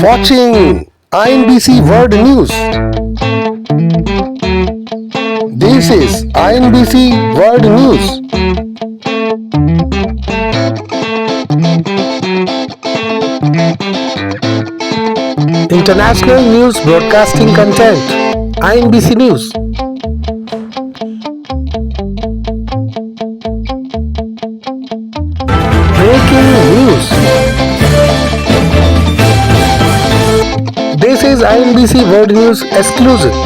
watching INBC World News. This is INBC World News. International News Broadcasting Content. INBC News. Breaking news. This is INBC World News exclusive.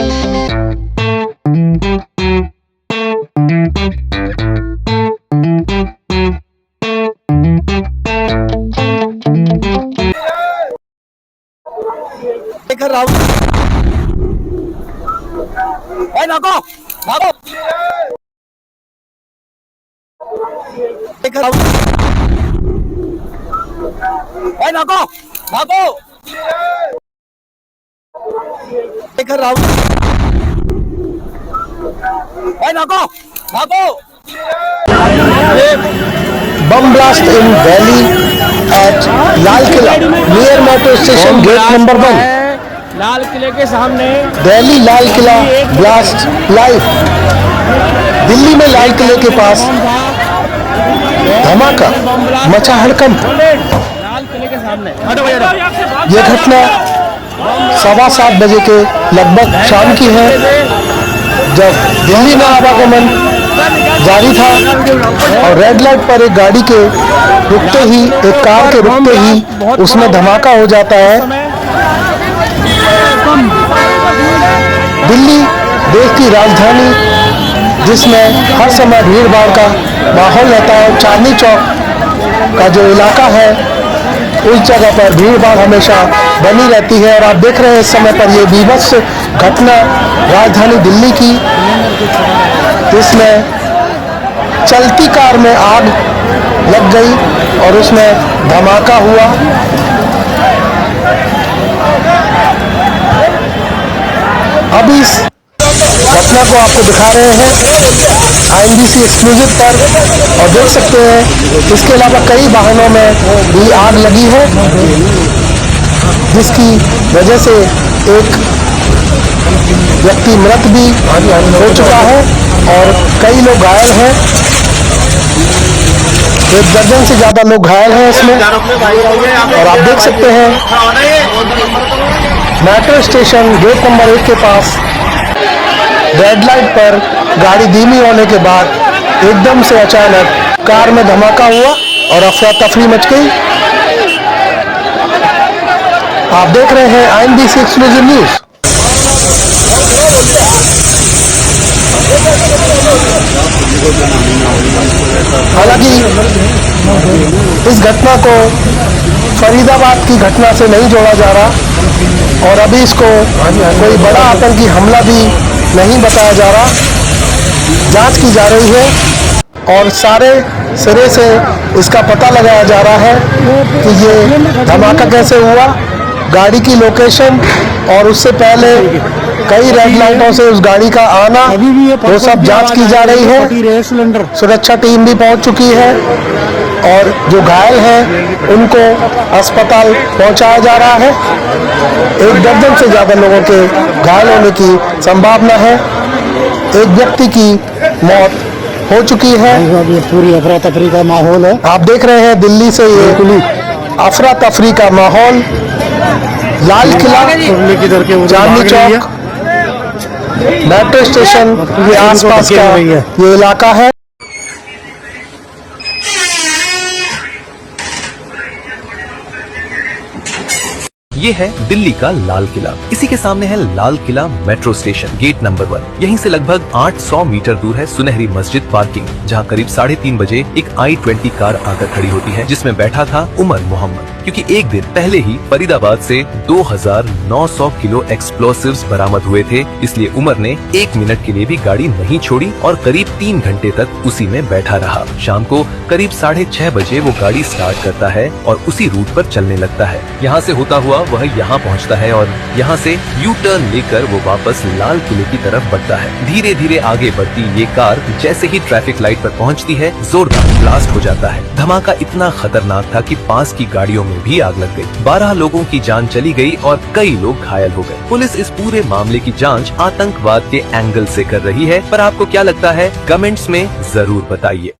भागो भागो भागो भागो भागो Bomb blast in Delhi at Lal Killa near metro station gate number 1. लाल किले के सामने Delhi Lal Qila blast live. Delhi में लाल किले के पास धमाका मचा हड़कंप। लाल किले के सामने यह घटना 7:15 बजे के लगभग शाम की है, जब दिल्ली में आवागमन जारी था और रेड लाइट पर एक गाड़ी के रुकते ही, एक कार के रुकते ही उसमें धमाका हो जाता है। दिल्ली देश की राजधानी, जिसमें हर समय भीड़ भाड़ का माहौल रहता है। चांदनी चौक का जो इलाका है, उस जगह पर भीड़ भाड़ हमेशा बनी रहती है। और आप देख रहे हैं इस समय पर ये बीभत्स घटना राजधानी दिल्ली की, जिसमें चलती कार में आग लग गई और उसमें धमाका हुआ। अभी इस घटना को आपको दिखा रहे हैं INBC एक्सक्लूसिव पर, और देख सकते हैं इसके अलावा कई वाहनों में भी आग लगी है, जिसकी वजह से एक व्यक्ति मृत भी हो चुका है और कई लोग घायल हैं। 1 दर्जन से ज्यादा लोग घायल हैं इसमें। और आप देख सकते हैं मेट्रो स्टेशन गेट नंबर 1 के पास रेड लाइट पर गाड़ी धीमी होने के बाद एकदम से अचानक कार में धमाका हुआ और अफरा तफरी मच गई। आप देख रहे हैं INBC एक्सक्लूसिव न्यूज। हालांकि इस घटना को फरीदाबाद की घटना से नहीं जोड़ा जा रहा और अभी इसको कोई बड़ा आतंकी हमला भी नहीं बताया जा रहा। जांच की जा रही है और सारे सिरे से इसका पता लगाया जा रहा है कि ये धमाका कैसे हुआ, गाड़ी की लोकेशन और उससे पहले कई रेड लाइटों से उस गाड़ी का आना, वो सब जांच की जा रही है। सुरक्षा टीम भी पहुंच चुकी है और जो घायल हैं उनको अस्पताल पहुंचाया जा रहा है। 1 दर्जन से ज्यादा लोगों के घायल होने की संभावना है। एक व्यक्ति की मौत हो चुकी है। पूरी अफरा तफरी का माहौल है। आप देख रहे हैं दिल्ली से ये अफरा तफरी का माहौल। लाल किला, चांदनी चौक, मेट्रो स्टेशन के आसपास का ये इलाका है। ये है दिल्ली का लाल किला। इसी के सामने है Lal Qila metro station gate number 1। यहीं से लगभग 800 मीटर दूर है सुनहरी मस्जिद पार्किंग, जहां करीब 3:30 बजे एक I-20 कार आकर खड़ी होती है, जिसमें बैठा था उमर मोहम्मद। क्योंकि एक दिन पहले ही फरीदाबाद से 2900 किलो एक्सप्लोसिव्स बरामद हुए थे, इसलिए उमर ने 1 मिनट के लिए भी गाड़ी नहीं छोड़ी और करीब 3 घंटे तक उसी में बैठा रहा। शाम को करीब 6:30 बजे वो गाड़ी स्टार्ट करता है और उसी रूट पर चलने लगता है। यहाँ से होता हुआ वह यहाँ पहुँचता है और यहाँ से यू टर्न लेकर वो वापस लाल किले की तरफ बढ़ता है। धीरे धीरे आगे बढ़ती ये कार जैसे ही ट्रैफिक लाइट पर पहुँचती है, जोरदार ब्लास्ट हो जाता है। धमाका इतना खतरनाक था कि पास की गाड़ियों में भी आग लग गई। 12 लोगों की जान चली गई और कई लोग घायल हो गए। पुलिस इस पूरे मामले की जांच आतंकवाद के एंगल से कर रही है, पर आपको क्या लगता है कमेंट्स में जरूर बताइए।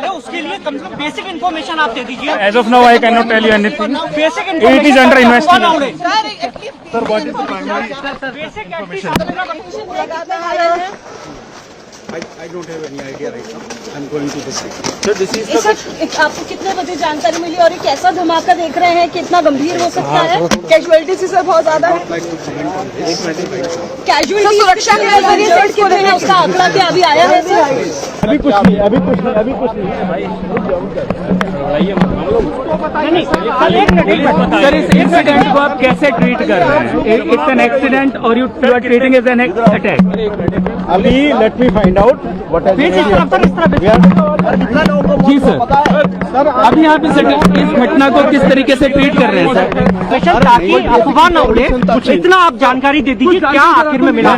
उसके लिए कम से कम बेसिक इन्फॉर्मेशन आप दे दीजिए। As of now, I cannot tell you anything. Basic It is under investigation. Sir, what is the primary information? I don't have any idea right now. I'm going to the city. So this is the... आपको कितने बजे जानकारी मिली और ये कैसा धमाका देख रहे हैं, कितना गंभीर हो सकता है? कैजुअलिटी सर बहुत ज्यादा है। कैजुअलिटी सुरक्षा के कितने हैं उसका आंकड़ा क्या अभी आया है सर? अभी कुछ नहीं, अभी कुछ नहीं, अभी कुछ नहीं। सर, इस इंसिडेंट को आप कैसे ट्रीट कर रहे हैं? इट्स एन एक्सीडेंट और you are treating as an attack. अभी let me find out what has जी सर, अभी आप इस घटना को किस तरीके से ट्रीट कर रहे हैं सर? ताकि अफवाह न उड़े, इतना आप जानकारी दे दीजिए क्या आखिर में मिला,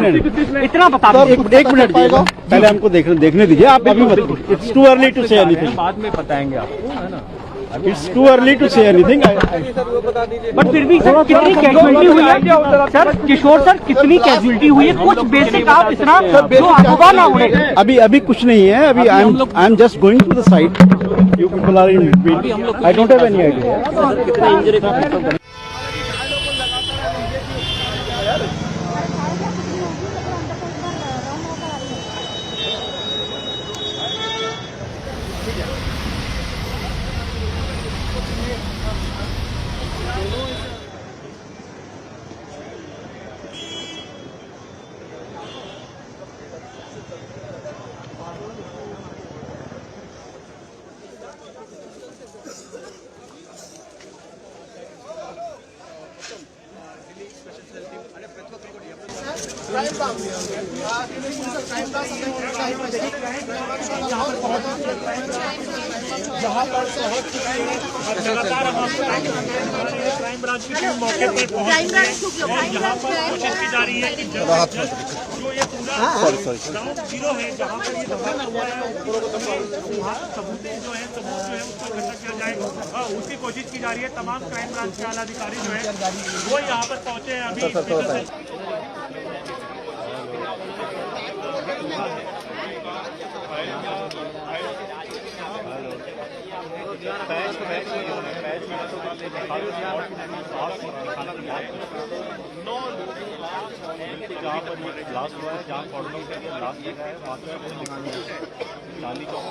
इतना बता दीजिए। एक मिनट पहले हमको देखने दीजिए। आप अभी मत, it's too early to say anything, बाद में बताएंगे आपको, है ना? It's too early to say anything. But फिर भी सर कितनी कैजुअलिटी हुई है सर? किशोर सर कितनी कैजुअलिटी हुई है? कुछ बेसिक आप इतना जो अफवाह ना उड़े। अभी कुछ नहीं है। अभी I am just going to the site. You people are in between. I don't have any idea. कितना इंजरी क्राइम क्राइम ब्रांच की टीम मौके पर पहुंच गई है। यहाँ पर कोशिश की जा रही है कि जो ये पूरा ग्राउंड जीरो है जहाँ पर ये धमाका हुआ है वहाँ सबूत जो है उसको इकट्ठा किया जाए, उसकी कोशिश की जा रही है। तमाम क्राइम ब्रांच के आला अधिकारी जो है वो यहाँ पर पहुंचे हैं अभी। जहाँ पर ये ब्लास्ट हुआ है, जहाँ कॉर्डनिंग से ब्लास्ट लगा है, वहाँ पे चांदी चौक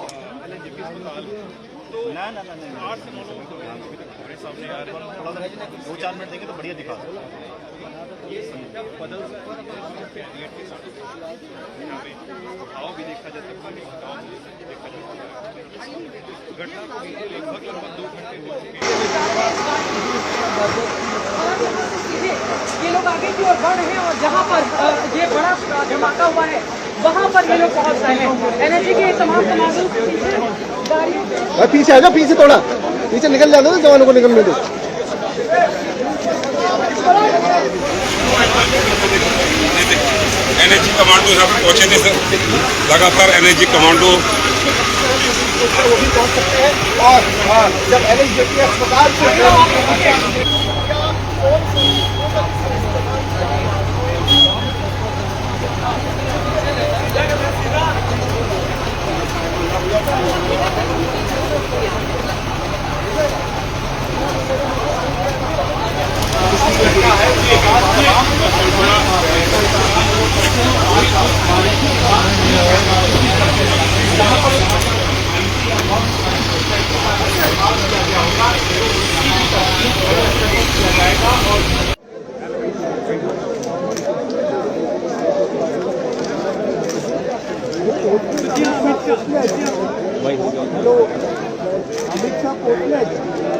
ना ना ना ना 8 से 9 लोगों को सामने आ रहे हैं। थोड़ा सा 2-4 मिनट देंगे तो बढ़िया दिखा बदल भाव भी देखा जा सकता है, घटना को लगभग 2 घंटे हो चुके हैं। ये लोग आगे की ओर बढ़ रहे हैं और जहाँ पर ये बड़ा धमाका हुआ है वहाँ पर ये लोग पहुँच रहे हैं। एनर्जी के तमाम गाड़ियों पीछे आ जाओ, पीछे थोड़ा पीछे निकल जाओ, जवानों को निकलने दो। एनर्जी कमांडो यहाँ पे पहुंचे थे सर, लगातार एनर्जी कमांडो वो भी पहुंच सकते हैं। और जब एनएचजेटी अस्पताल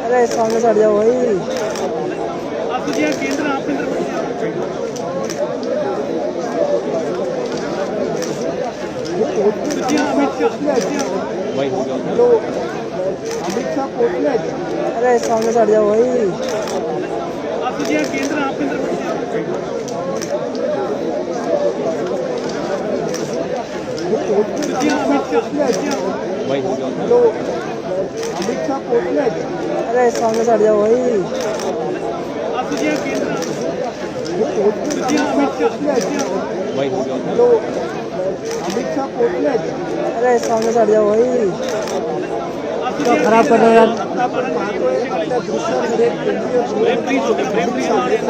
अरे सामने चढ़ जाओ भाई। केंद्र अरे सामने चढ़ जाओ भाई। केंद्र अरे सामने चढ़ जाओ भाई। अरे सामने चढ़ जाओ भाई। खराब कर रहे यार।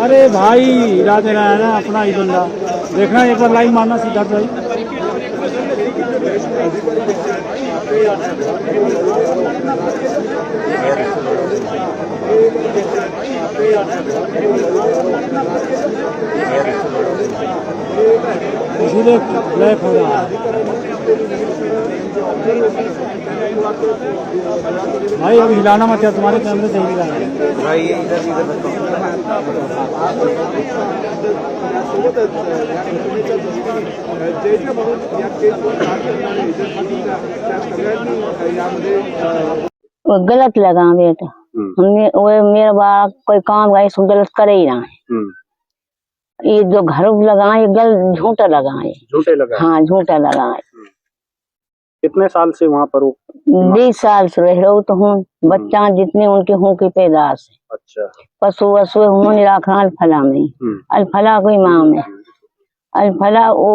अरे भाई इलाज देना है ना अपना ही बंदा, देखना एक बार लाइन मारना सीधा भाई। इसीलिए ब्लैक हो रहा है भाई। अब हिलाना मत यार, तुम्हारे कैमरे सही नहीं रहा है भाई। ये वो गलत लगा बेटा। हमने वो मेरा बाप कोई काम गए सो गलत करे ही ना। ये जो घर लगा ये गलत झूठा लगा है। झूठे लगा? हाँ झूठा लगा है। कितने साल से वहाँ पर? 20 साल से रह रहा हूँ तो हूँ। बच्चा जितने उनके हूँ की पैदाश है। अच्छा। पशु वसु उन्होंने रखा अल्फला में। अल्फला कोई माँ में अल्फला वो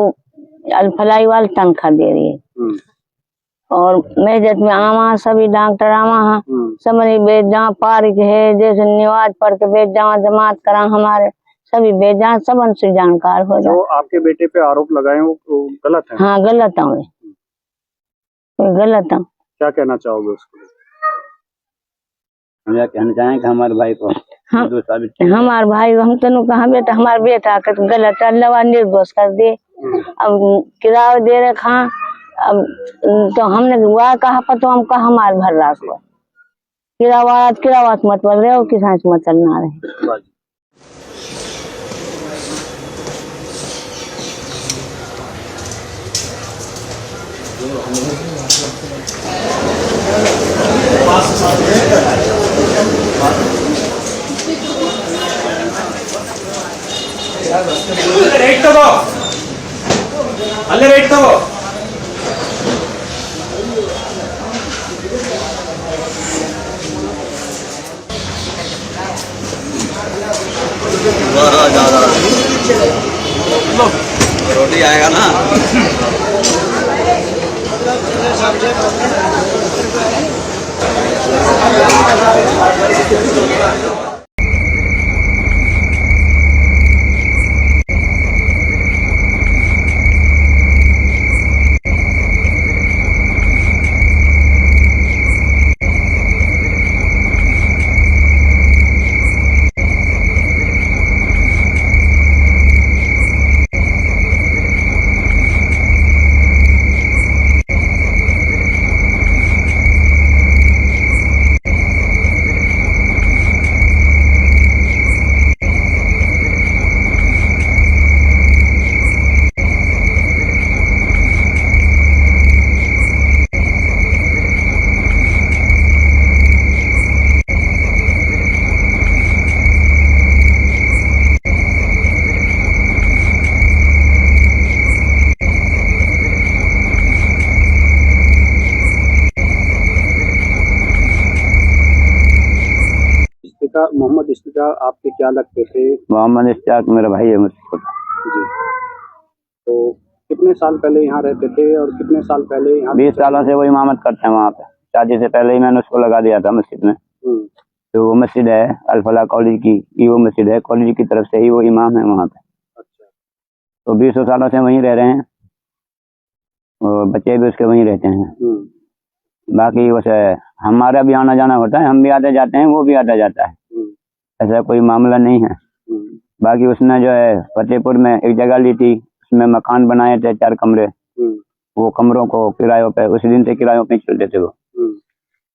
अल्फलाई वाले तनख्वाह दे रही है। और मैं जब में आवा सभी डॉक्टर आवा सब बेजा पारिक है जैसे निवाज पढ़ के बेजा जमात करा हमारे सभी बेजा सब उनसे जानकार हो जाए। आपके बेटे पे आरोप लगाए वो गलत है? हाँ गलत है, गलत है। क्या कहना चाहोगे उसको? हम यह कहना चाहें कि हमारे भाई को हमारे भाई हम तेन कहा बेटा हमारे बेटा कर गलत अल्लाह निर्दोष कर दे। अब किराया दे रहे खा अब तो हमने वह कहा पर तो हम कहा हमारे भर रास हुआ किरावात मत बोल रहे हो किसान मत चलना रहे। ರೇಟ್ ತಗೋ, ಅಲ್ಲೇ ರೇಟ್ ತಗೋ. रोटी आएगा ना। मोहम्मद इश्तियाक आपके क्या लगते थे? मोहम्मद इश्तियाक मेरा भाई है मुझको। जी। तो कितने साल पहले यहाँ रहते थे और कितने साल पहले यहाँ? 20 सालों से वो इमामत करते हैं वहाँ पे। शादी से पहले ही मैंने उसको लगा दिया था मस्जिद में। तो वो मस्जिद है अल-फलाह कॉलेज की वो मस्जिद है, कॉलेज की तरफ से ही वो इमाम है वहाँ पे। अच्छा। तो 20 सालों से वहीं रह रहे हैं और बच्चे भी उसके वहीं रहते हैं। बाकी वैसे हमारा भी आना जाना होता है, हम भी आते जाते हैं, वो भी आता जाता है, ऐसा कोई मामला नहीं है। बाकी उसने जो है फतेहपुर में एक जगह ली थी, उसमें मकान बनाए थे 4 कमरे, वो कमरों को किरायों पे उस दिन से किरायों पे चलते थे वो।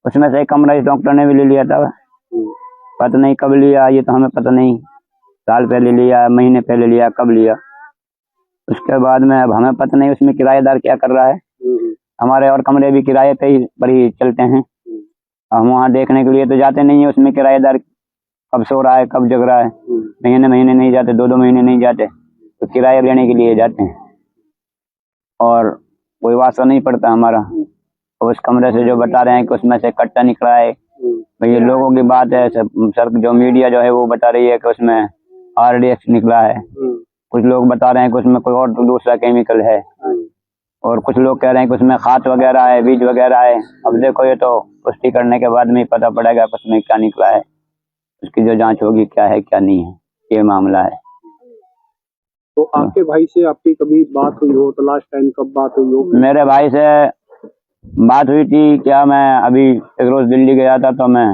उसमें से एक कमरा इस डॉक्टर ने भी ले लिया था, पता नहीं कब लिया, ये तो हमें पता नहीं, साल पहले लिया, महीने पहले लिया, कब लिया। उसके बाद में अब हमें पता नहीं उसमें किराएदार क्या कर रहा है। हमारे और कमरे भी किराए पे ही पर ही चलते हैं, हम वहाँ देखने के लिए तो जाते नहीं है उसमें किराएदार कब सो रहा है कब जग रहा है। महीने महीने नहीं जाते, 2-2 महीने नहीं जाते, तो किराया लेने के लिए जाते हैं और कोई वास्ता नहीं पड़ता हमारा। उस कमरे से जो बता रहे हैं कि उसमें से कट्टा निकला है, ये लोगों की बात है, सर जो मीडिया जो है वो बता रही है कि उसमें RDX निकला है, कुछ लोग बता रहे हैं कि उसमें कोई और दूसरा केमिकल है, और कुछ लोग कह रहे हैं कि उसमें खाद वगैरह है, बीज वगैरह है। अब देखो ये तो पुष्टि करने के बाद में ही पता पड़ेगा कि उसमें क्या निकला है, उसकी जो जांच होगी क्या है क्या नहीं है, ये मामला है। तो आपके भाई से आपकी कभी बात हुई हो? तो लास्ट टाइम कब बात हुई हो? मेरे भाई से बात हुई थी क्या, मैं अभी एक रोज दिल्ली गया था, तो मैं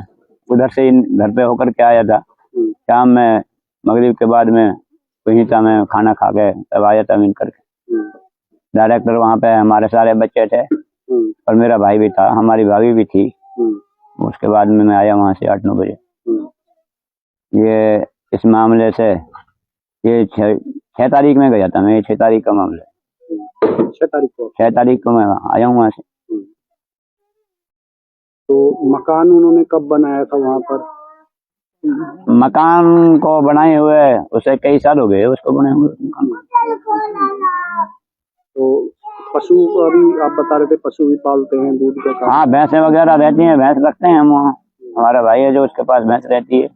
उधर से घर पे होकर के आया था, शाम में मगरिब के बाद में वहीं था, मैं खाना खा के तब आया था मिल करके। डायरेक्टर वहाँ पे हमारे सारे बच्चे थे और मेरा भाई भी था, हमारी भाभी भी थी। उसके बाद में मैं आया वहाँ से 8-9 बजे। ये इस मामले से ये 6 तारीख में गया था मैं, 6 तारीख का मामला है। 6 तारीख को मैं आया हूँ वहाँ से। तो मकान उन्होंने कब बनाया था वहाँ पर? मकान को बनाए हुए उसे कई साल हो गए उसको बने हुए। तो पशु अभी आप बता रहे थे पशु भी पालते हैं, दूध का काम? हाँ, भैंसें वगैरह रहती हैं, भैंस रखते हैं हम वहाँ। हमारा भाई है जो उसके पास भैंस रहती है,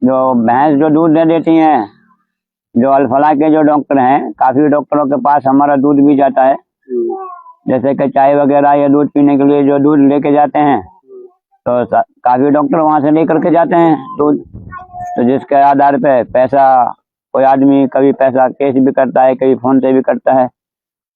जो भैंस जो दूध दे देती हैं, जो अल-फलाह के जो डॉक्टर हैं, काफी डॉक्टरों के पास हमारा दूध भी जाता है। जैसे कि चाय वगैरह या दूध पीने के लिए जो दूध लेके जाते हैं, तो काफी डॉक्टर वहाँ से लेकर के जाते हैं दूध। तो जिसके आधार पे पैसा कोई आदमी कभी पैसा कैश भी करता है, कभी फोन से भी करता है।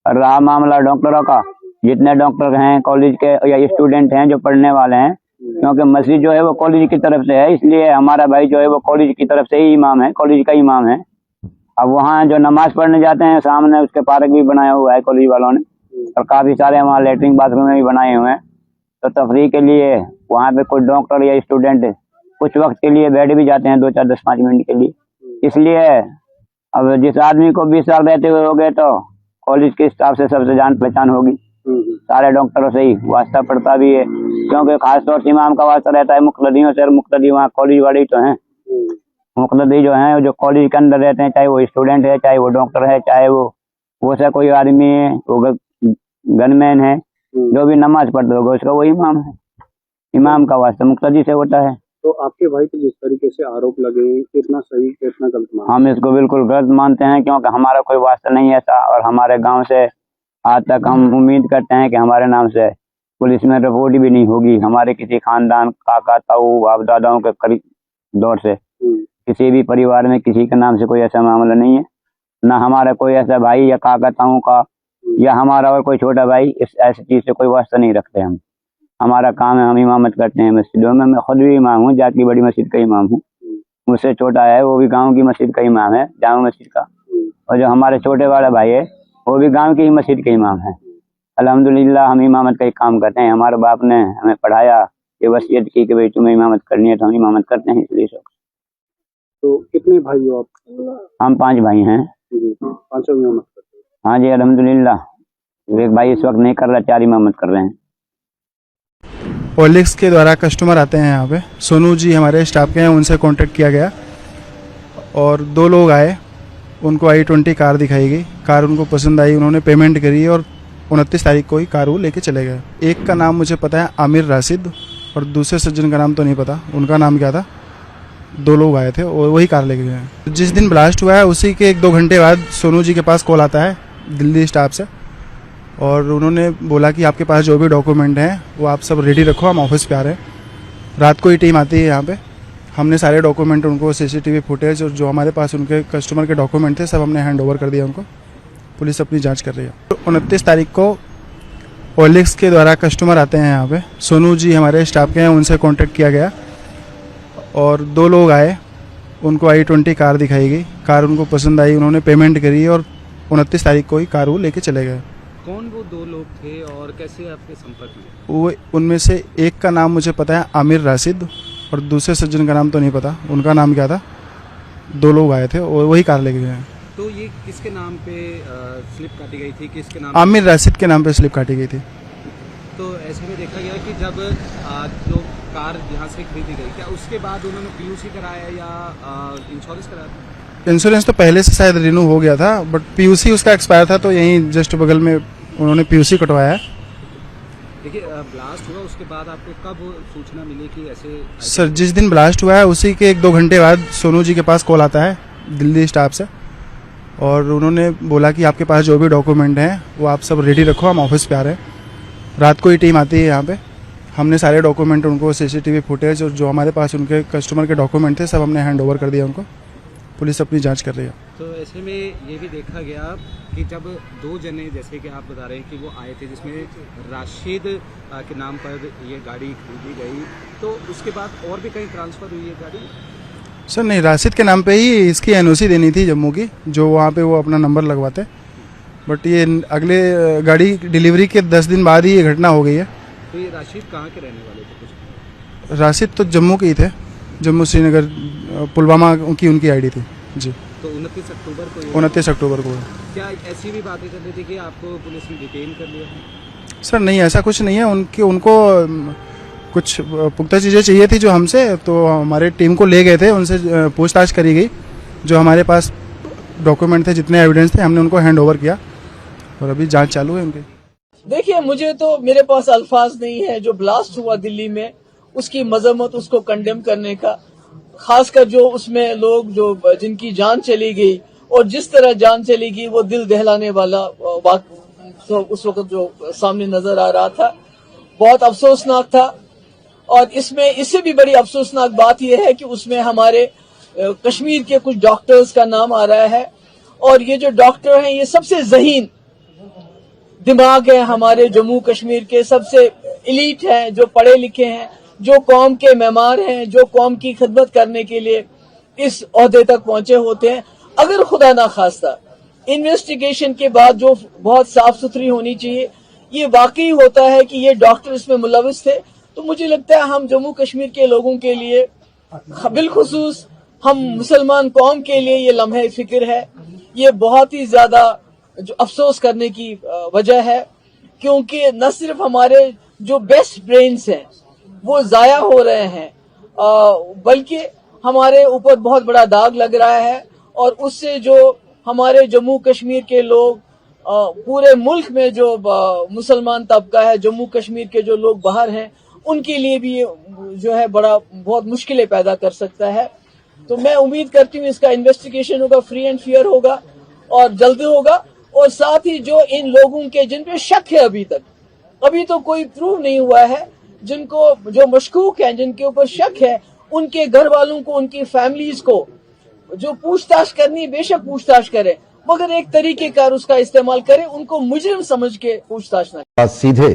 और रहा मामला डॉक्टरों का, जितने डॉक्टर हैं कॉलेज के या स्टूडेंट हैं जो पढ़ने वाले हैं, क्योंकि मस्जिद जो है वो कॉलेज की तरफ से है, इसलिए हमारा भाई जो है वो कॉलेज की तरफ से ही इमाम है, कॉलेज का इमाम है। अब वहाँ जो नमाज पढ़ने जाते हैं, सामने उसके पार्क भी बनाया हुआ है कॉलेज वालों ने, और काफी सारे वहाँ लेटरिन बाथरूम भी बनाए हुए हैं। तो तफरीह के लिए वहाँ पे कोई डॉक्टर या स्टूडेंट कुछ वक्त के लिए बैठ भी जाते हैं, 2-4, 10-5 मिनट के लिए। इसलिए अब जिस आदमी को 20 साल रहते हुए हो गए, तो कॉलेज के स्टाफ से सबसे जान पहचान होगी, सारे डॉक्टरों से ही वास्ता पड़ता भी है, क्योंकि खासतौर से इमाम का वास्ता रहता है मुक़तदियों से। मुक़तदी वहाँ कॉलेज वाले तो हैं, मुक़तदी जो हैं जो कॉलेज के अंदर रहते हैं, चाहे वो स्टूडेंट है, चाहे वो डॉक्टर है, चाहे वो से कोई आदमी है, वो गनमैन है, जो भी नमाज पढ़ते होगा उसका वो इमाम है। इमाम का वास्ता मुक़तदी से होता है। तो आपके भाई पे जिस तरीके से आरोप लगे, कितना सही कितना गलत मानते हैं? हम इसको बिल्कुल गलत मानते हैं, क्योंकि हमारा कोई वास्ता नहीं है ऐसा, और हमारे गांव से आज तक हम उम्मीद करते हैं कि हमारे नाम से पुलिस में रिपोर्ट भी नहीं होगी। हमारे किसी खानदान, काका, ताऊ, बाप दादाओं के करीब दौर से किसी भी परिवार में किसी के नाम से कोई ऐसा मामला नहीं है। ना हमारा कोई ऐसा भाई या काका ताऊ का या हमारा और कोई छोटा भाई इस ऐसी चीज से कोई वास्ता नहीं रखते हम। हमारा काम है, हम इमामत करते हैं मस्जिदों में। मैं खुद भी इमाम हूँ, जात की बड़ी मस्जिद का इमाम हूँ। मुझसे छोटा है वो भी गांव की मस्जिद का इमाम है, जामा मस्जिद का। और जो हमारे छोटे वाला भाई है वो भी गांव की ही मस्जिद के इमाम है। अल्हम्दुलिल्लाह हम इमामत का ही काम करते हैं। हमारे बाप ने हमें पढ़ाया, ये वसीयत की कि भाई तुम्हें इमामत करनी है, तो हम इमामत करते हैं इसलिए। तो कितने भाई हो आप? हम 5 भाई हैं। पांचों इमामत करते हैं? हाँ जी अल्हम्दुलिल्लाह। एक भाई इस वक्त नहीं कर रहा, 4 इमामत कर रहे हैं। ओएलएक्स के द्वारा कस्टमर आते हैं यहाँ पे, सोनू जी हमारे स्टाफ के हैं, उनसे कांटेक्ट किया गया और 2 लोग आए, उनको i20 कार दिखाई गई। कार उनको पसंद आई, उन्होंने पेमेंट करी और 29 तारीख को ही कार वो लेके चले गए। एक का नाम मुझे पता है आमिर राशिद, और दूसरे सज्जन का नाम तो नहीं पता, उनका नाम क्या था। 2 लोग आए थे और वही कार लेके गए। जिस दिन ब्लास्ट हुआ है उसी के 1-2 घंटे बाद सोनू जी के पास कॉल आता है दिल्ली स्टाफ से, और उन्होंने बोला कि आपके पास जो भी डॉक्यूमेंट हैं वो आप सब रेडी रखो, हम ऑफिस पे आ रहे हैं। रात को ही टीम आती है यहाँ पे। हमने सारे डॉक्यूमेंट उनको, सीसीटीवी फुटेज और जो हमारे पास उनके कस्टमर के डॉक्यूमेंट थे सब हमने हैंड ओवर कर दिया उनको। पुलिस अपनी जांच कर रही है। 29 तारीख को ओएलएक्स के द्वारा कस्टमर आते हैं यहाँ पे, सोनू जी हमारे स्टाफ के हैं, उनसे कॉन्टेक्ट किया गया और 2 लोग आए, उनको i20 कार दिखाई गई। कार उनको पसंद आई, उन्होंने पेमेंट करी और 29 तारीख को ही कार वो लेके चले गए। कौन वो 2 लोग थे और कैसे आपके संपर्क में? वो उनमें से एक का नाम मुझे पता है आमिर राशिद, और दूसरे सज्जन का नाम तो नहीं पता, उनका नाम क्या था। 2 लोग आए थे और वही कार लेके गए। तो ये किसके नाम पे स्लिप काटी गई थी? किसके नाम? आमिर राशिद के नाम पे स्लिप काटी गई थी। तो ऐसे में देखा गया कि जब जो कार यहाँ से खरीदी गई, क्या उसके बाद उन्होंने पीयूसी कराया या इंश्योरेंस कराया? इंश्योरेंस तो पहले से शायद रिन्यू हो गया था, बट पीयूसी उसका एक्सपायर था, तो यहीं जस्ट बगल में उन्होंने पीयूसी कटवाया है। देखिए ब्लास्ट हुआ उसके बाद आपको कब सूचना मिली कि ऐसे? सर जिस दिन ब्लास्ट हुआ है उसी के 1-2 घंटे बाद सोनू जी के पास कॉल आता है दिल्ली स्टाफ से, और उन्होंने बोला कि आपके पास जो भी डॉक्यूमेंट हैं वो आप सब रेडी रखो, हम ऑफिस पे आ रहे हैं। रात को ही टीम आती है यहाँ पे। हमने सारे डॉक्यूमेंट उनको, सीसीटीवी फुटेज और जो हमारे पास उनके कस्टमर के डॉक्यूमेंट थे सब हमने हैंड ओवर कर दिया उनको। पुलिस अपनी जांच कर रही है। तो ऐसे में ये भी देखा गया कि जब 2 जने, जैसे कि आप बता रहे हैं कि वो आए थे जिसमें राशिद के नाम पर ये गाड़ी खरीदी गई, तो उसके बाद और भी कहीं ट्रांसफ़र हुई है गाड़ी? सर नहीं, राशिद के नाम पे ही इसकी एनओसी देनी थी जम्मू की, जो वहाँ पे वो अपना नंबर लगवाते, बट ये अगले गाड़ी डिलीवरी के 10 दिन बाद ही ये घटना हो गई है। तो ये राशिद कहाँ के रहने वाले थे कुछ? राशिद तो जम्मू के ही थे, जम्मू श्रीनगर पुलवामा की उनकी आईडी थी जी। तो 29 अक्टूबर को? 29 अक्टूबर को। क्या ऐसी भी बातें चल रही थी कि आपको पुलिस ने डिटेन कर लिया? सर नहीं, ऐसा कुछ नहीं है। उनको कुछ पुख्ता चीज़ें चाहिए थी जो हमसे, तो हमारे टीम को ले गए थे, उनसे पूछताछ करी गई। जो हमारे पास डॉक्यूमेंट थे, जितने एविडेंस थे, हमने उनको हैंड ओवर किया और अभी जांच चालू है उनकी। देखिए, मुझे तो, मेरे पास अल्फाज नहीं है। जो ब्लास्ट हुआ दिल्ली में, उसकी मजम्मत, उसको कंडेम करने का, खासकर जो उसमें लोग जो जिनकी जान चली गई और जिस तरह जान चली गई, वो दिल दहलाने वाला तो उस वक्त जो सामने नजर आ रहा था, बहुत अफसोसनाक था। और इसमें इससे भी बड़ी अफसोसनाक बात यह है कि उसमें हमारे कश्मीर के कुछ डॉक्टर्स का नाम आ रहा है, और ये जो डॉक्टर हैं ये सबसे ज़हीन दिमाग है हमारे जम्मू कश्मीर के, सबसे एलीट हैं, जो पढ़े लिखे हैं, जो कौम के मेहमान हैं, जो कौम की खिदमत करने के लिए इस ओहदे तक पहुंचे होते हैं। अगर खुदा ना खास्ता इन्वेस्टिगेशन के बाद जो बहुत साफ सुथरी होनी चाहिए, ये वाकई होता है कि ये डॉक्टर इसमें मुलविस थे, तो मुझे लगता है हम जम्मू कश्मीर के लोगों के लिए, बिलखुसूस हम मुसलमान कौम के लिए, ये लम्हे फिक्र है। ये बहुत ही ज्यादा जो अफसोस करने की वजह है क्योंकि न सिर्फ हमारे जो बेस्ट ब्रेन्स हैं वो जाया हो रहे हैं, बल्कि हमारे ऊपर बहुत बड़ा दाग लग रहा है। और उससे जो हमारे जम्मू कश्मीर के लोग, पूरे मुल्क में जो मुसलमान तबका है, जम्मू कश्मीर के जो लोग बाहर हैं, उनके लिए भी ये जो है बहुत मुश्किलें पैदा कर सकता है। तो मैं उम्मीद करती हूँ इसका इन्वेस्टिगेशन होगा, फ्री एंड फेयर होगा और जल्द होगा। और साथ ही जो इन लोगों के जिन पे शक है अभी तो कोई प्रूव नहीं हुआ है, जिनको जो मशकूक हैं, जिनके ऊपर शक है, उनके घर वालों को, उनकी फैमिलीज को जो पूछताछ करनी, बेशक पूछताछ करें, मगर एक तरीके कार उसका इस्तेमाल करें, उनको मुजरिम समझ के पूछताछ न करें। सीधे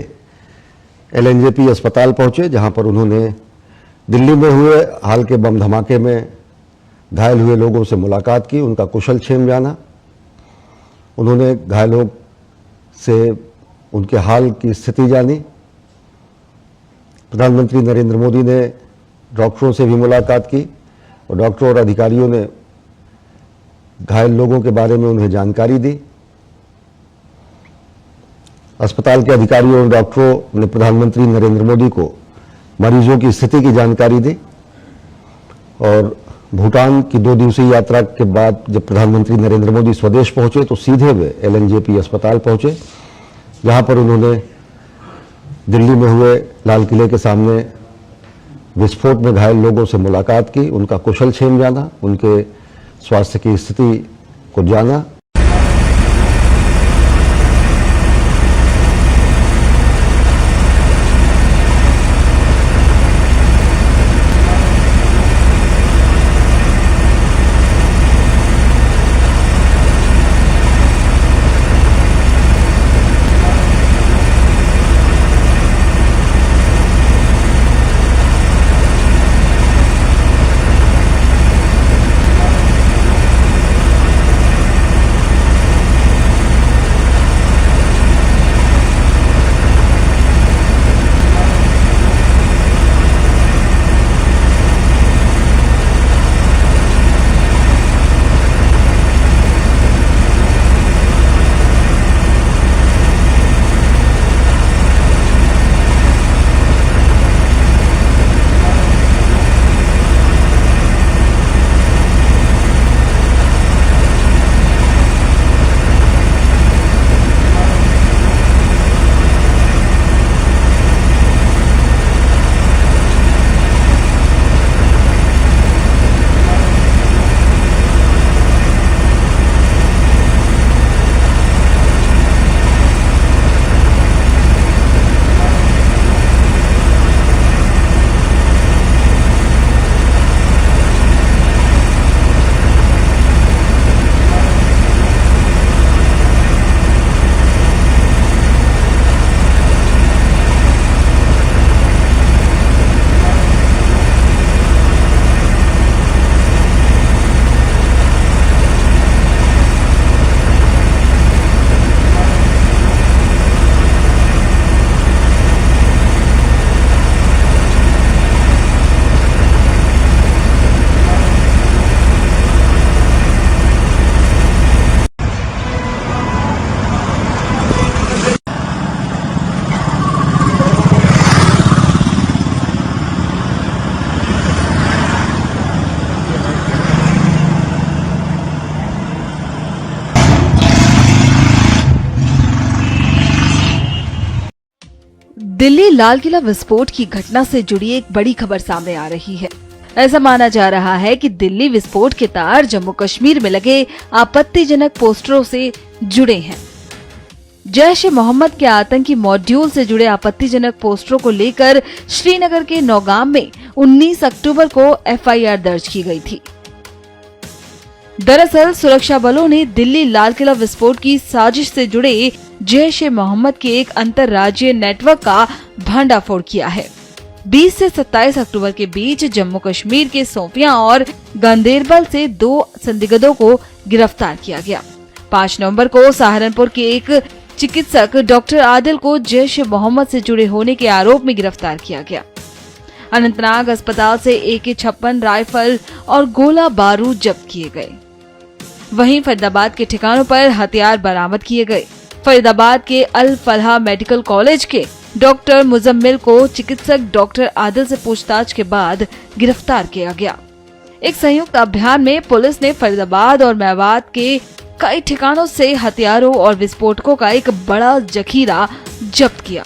LNJP अस्पताल पहुंचे, जहां पर उन्होंने दिल्ली में हुए हाल के बम धमाके में घायल हुए लोगों से मुलाकात की, उनका कुशल क्षेम जाना। उन्होंने घायलों से उनके हाल की स्थिति जानी। प्रधानमंत्री नरेंद्र मोदी ने डॉक्टरों से भी मुलाकात की और डॉक्टरों और अधिकारियों ने घायल लोगों के बारे में उन्हें जानकारी दी। अस्पताल के अधिकारियों और डॉक्टरों ने प्रधानमंत्री नरेंद्र मोदी को मरीजों की स्थिति की जानकारी दी। और भूटान की 2 दिवसीय यात्रा के बाद जब प्रधानमंत्री नरेंद्र मोदी स्वदेश पहुंचे तो सीधे वे LNJP अस्पताल पहुंचे, जहां पर उन्होंने दिल्ली में हुए लाल किले के सामने विस्फोट में घायल लोगों से मुलाकात की, उनका कुशल क्षेम जाना, उनके स्वास्थ्य की स्थिति को जाना। दिल्ली लाल किला विस्फोट की घटना से जुड़ी एक बड़ी खबर सामने आ रही है। ऐसा माना जा रहा है कि दिल्ली विस्फोट के तार जम्मू कश्मीर में लगे आपत्तिजनक पोस्टरों से जुड़े हैं। जैश ए मोहम्मद के आतंकी मॉड्यूल से जुड़े आपत्तिजनक पोस्टरों को लेकर श्रीनगर के नौगाम में 19 अक्टूबर को FIR दर्ज की गई थी। दरअसल सुरक्षा बलों ने दिल्ली लाल किला विस्फोट की साजिश से जुड़े जैश ए मोहम्मद के एक अंतर्राज्यीय नेटवर्क का भंडाफोड़ किया है। 20 से 27 अक्टूबर के बीच जम्मू कश्मीर के सोपियां और गांदेरबल से 2 संदिग्धों को गिरफ्तार किया गया। 5 नवंबर को सहारनपुर के एक चिकित्सक डॉक्टर आदिल को जैश ए मोहम्मद से जुड़े होने के आरोप में गिरफ्तार किया गया। अनंतनाग अस्पताल से AK-56 राइफल और गोला बारूद जब्त किए गए। वहीं फरीदाबाद के ठिकानों पर हथियार बरामद किए गए। फरीदाबाद के अल फलाह मेडिकल कॉलेज के डॉक्टर मुजम्मिल को चिकित्सक डॉक्टर आदिल से पूछताछ के बाद गिरफ्तार किया गया। एक संयुक्त अभियान में पुलिस ने फरीदाबाद और मेवात के कई ठिकानों से हथियारों और विस्फोटकों का एक बड़ा जखीरा जब्त किया।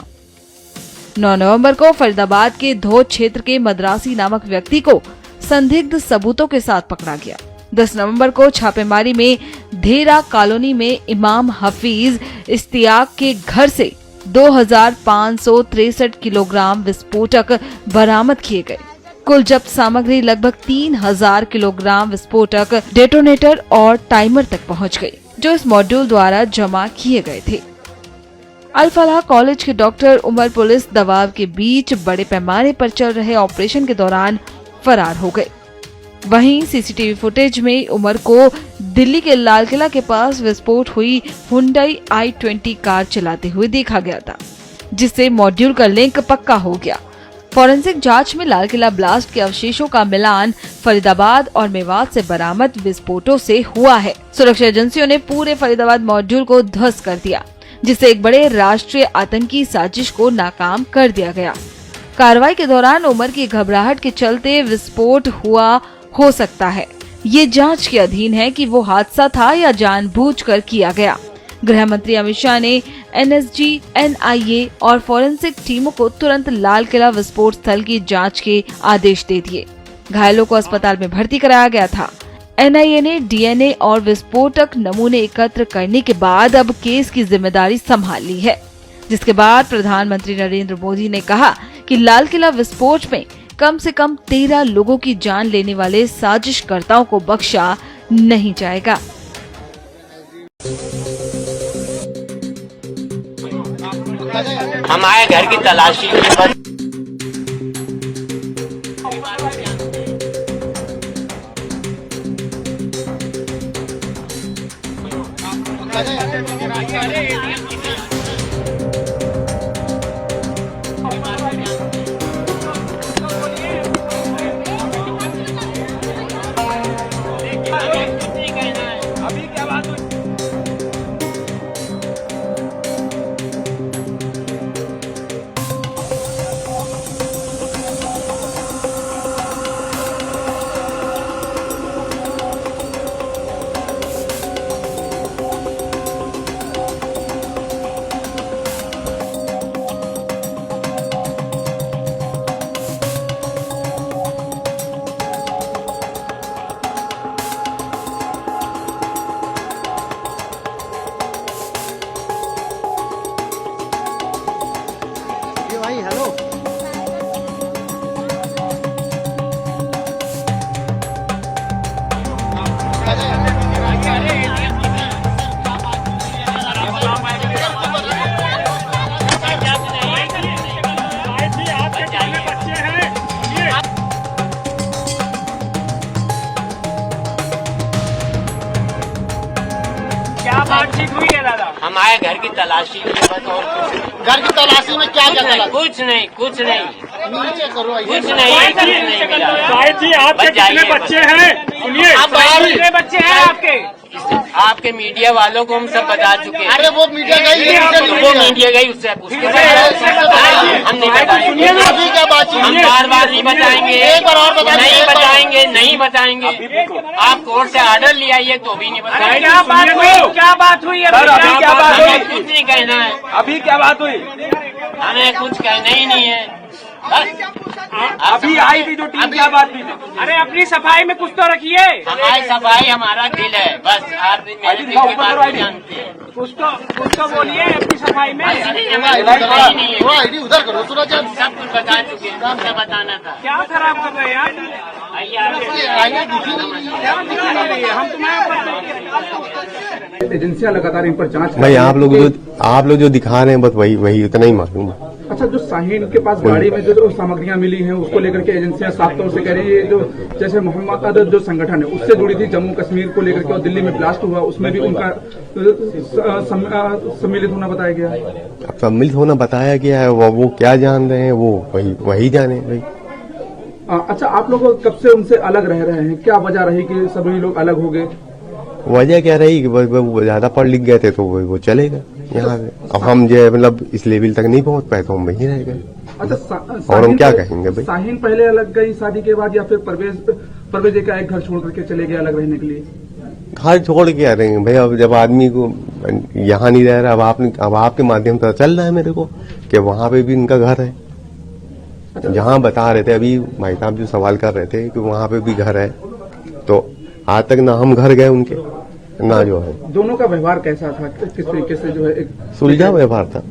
9 नवंबर को फरीदाबाद के धोद क्षेत्र के मद्रासी नामक व्यक्ति को संदिग्ध सबूतों के साथ पकड़ा गया। 10 नवंबर को छापेमारी में धेरा कॉलोनी में इमाम हफीज इस्तियाक के घर से 2563 किलोग्राम विस्फोटक बरामद किए गए। कुल जब्त सामग्री लगभग 3000 किलोग्राम विस्फोटक, डेटोनेटर और टाइमर तक पहुंच गई, जो इस मॉड्यूल द्वारा जमा किए गए थे। अल फलाह कॉलेज के डॉक्टर उमर पुलिस दबाव के बीच बड़े पैमाने पर चल रहे ऑपरेशन के दौरान फरार हो गए। वहीं सीसीटीवी फुटेज में उमर को दिल्ली के लाल किला के पास विस्फोट हुई हुंडई i20 कार चलाते हुए देखा गया था, जिससे मॉड्यूल का लिंक पक्का हो गया। फॉरेंसिक जांच में लाल किला ब्लास्ट के अवशेषों का मिलान फरीदाबाद और मेवात से बरामद विस्फोटों से हुआ है। सुरक्षा एजेंसियों ने पूरे फरीदाबाद मॉड्यूल को ध्वस्त कर दिया, जिससे एक बड़े राष्ट्रीय आतंकी साजिश को नाकाम कर दिया गया। कार्रवाई के दौरान उमर की घबराहट के चलते विस्फोट हुआ हो सकता है। ये जांच के अधीन है कि वो हादसा था या जानबूझकर किया गया। गृह मंत्री अमित शाह ने एनएसजी, एनआईए और फॉरेंसिक टीमों को तुरंत लाल किला विस्फोट स्थल की जांच के आदेश दे दिए। घायलों को अस्पताल में भर्ती कराया गया था। एनआईए ने डीएनए और विस्फोटक नमूने एकत्र करने के बाद अब केस की जिम्मेदारी संभाल ली है, जिसके बाद प्रधानमंत्री नरेंद्र मोदी ने कहा कि लाल किला विस्फोट में कम से कम 13 लोगों की जान लेने वाले साजिशकर्ताओं को बख्शा नहीं जाएगा। हमारे घर की तलाशी में बस क्या बातचीत हुई है दादा? हमारे घर की तलाशी में बस और घर की तलाशी में क्या क्या चला? कुछ नहीं नीचे करो, कुछ नहीं साहिब जी आपके कितने बच्चे हैं? सुनिए, कितने बच्चे हैं आपके? आपके मीडिया वालों को हम सब बता चुके हैं। अरे वो मीडिया गई, वो मीडिया गई उससे हम नहीं बताएंगे। अभी क्या बात? हम बार नहीं बताएंगे, एक बार और बताएंगे, नहीं बताएंगे। आप कोर्ट से ऑर्डर ले आइए तो भी नहीं बताएंगे। क्या बात हुई? क्या बात हुई? अभी क्या बात हुई? कुछ नहीं कहना है। अभी क्या बात हुई? हमें कुछ कहना ही नहीं है। अभी आई थी जो टीम, क्या बात हुई? अरे अपनी सफाई में कुछ तो रखिए। हमारी सफाई हमारा दिल है, बस आप मेरे दिल की बात नहीं जानते हैं। कुछ तो बोलिए अपनी सफाई में। नहीं है, वो आईडी उधर करो, सूरज सब कुछ बता चुके हैं, क्या बताना था। क्या खराब कर रहे हैं यार? हम एजेंसियां लगातार इन पर जांच। भाई आप लोग जो दिखा रहे हैं बस वही उतना ही मालूम है। अच्छा, जो शाहीन के पास गाड़ी में जो सामग्रियां मिली हैं उसको लेकर के एजेंसियां साफ तौर से कह रही है, जो जैसे मोहम्मद अदद जो संगठन है उससे जुड़ी थी, जम्मू कश्मीर को लेकर के और दिल्ली में ब्लास्ट हुआ उसमें भी उनका सम्मिलित होना बताया गया है। अब सम्मिलित होना बताया गया है, वो क्या जान रहे हैं वो वही जाने भाई। अच्छा, आप लोग कब से उनसे अलग रह रहे हैं? क्या वजह रही कि सभी लोग अलग हो गए? वजह क्या रही कि वो ज्यादा पढ़ लिख गए थे तो वो चले गए। यहाँ से। अब हम जो है मतलब इस लेवल तक नहीं पहुँच पाए तो हम वहीं रह गए। अच्छा, और हम क्या कहेंगे भाई? शाहीन पहले अलग गई शादी के बाद, या फिर परवेज एक घर छोड़ करके चले गए अलग रहने के लिए? घर छोड़ के आ रहे हैं भाई। अब जब आदमी को यहाँ नहीं रह रहा, अब आपके माध्यम से चल रहा है मेरे को कि वहाँ पे भी इनका घर है। जहाँ बता रहे थे अभी भाई साहब जो सवाल कर रहे थे कि वहाँ पे भी घर है, तो आज तक ना हम घर गए उनके ना जो है। दोनों का व्यवहार कैसा था, किस तरीके से जो है एक सुलझा व्यवहार था?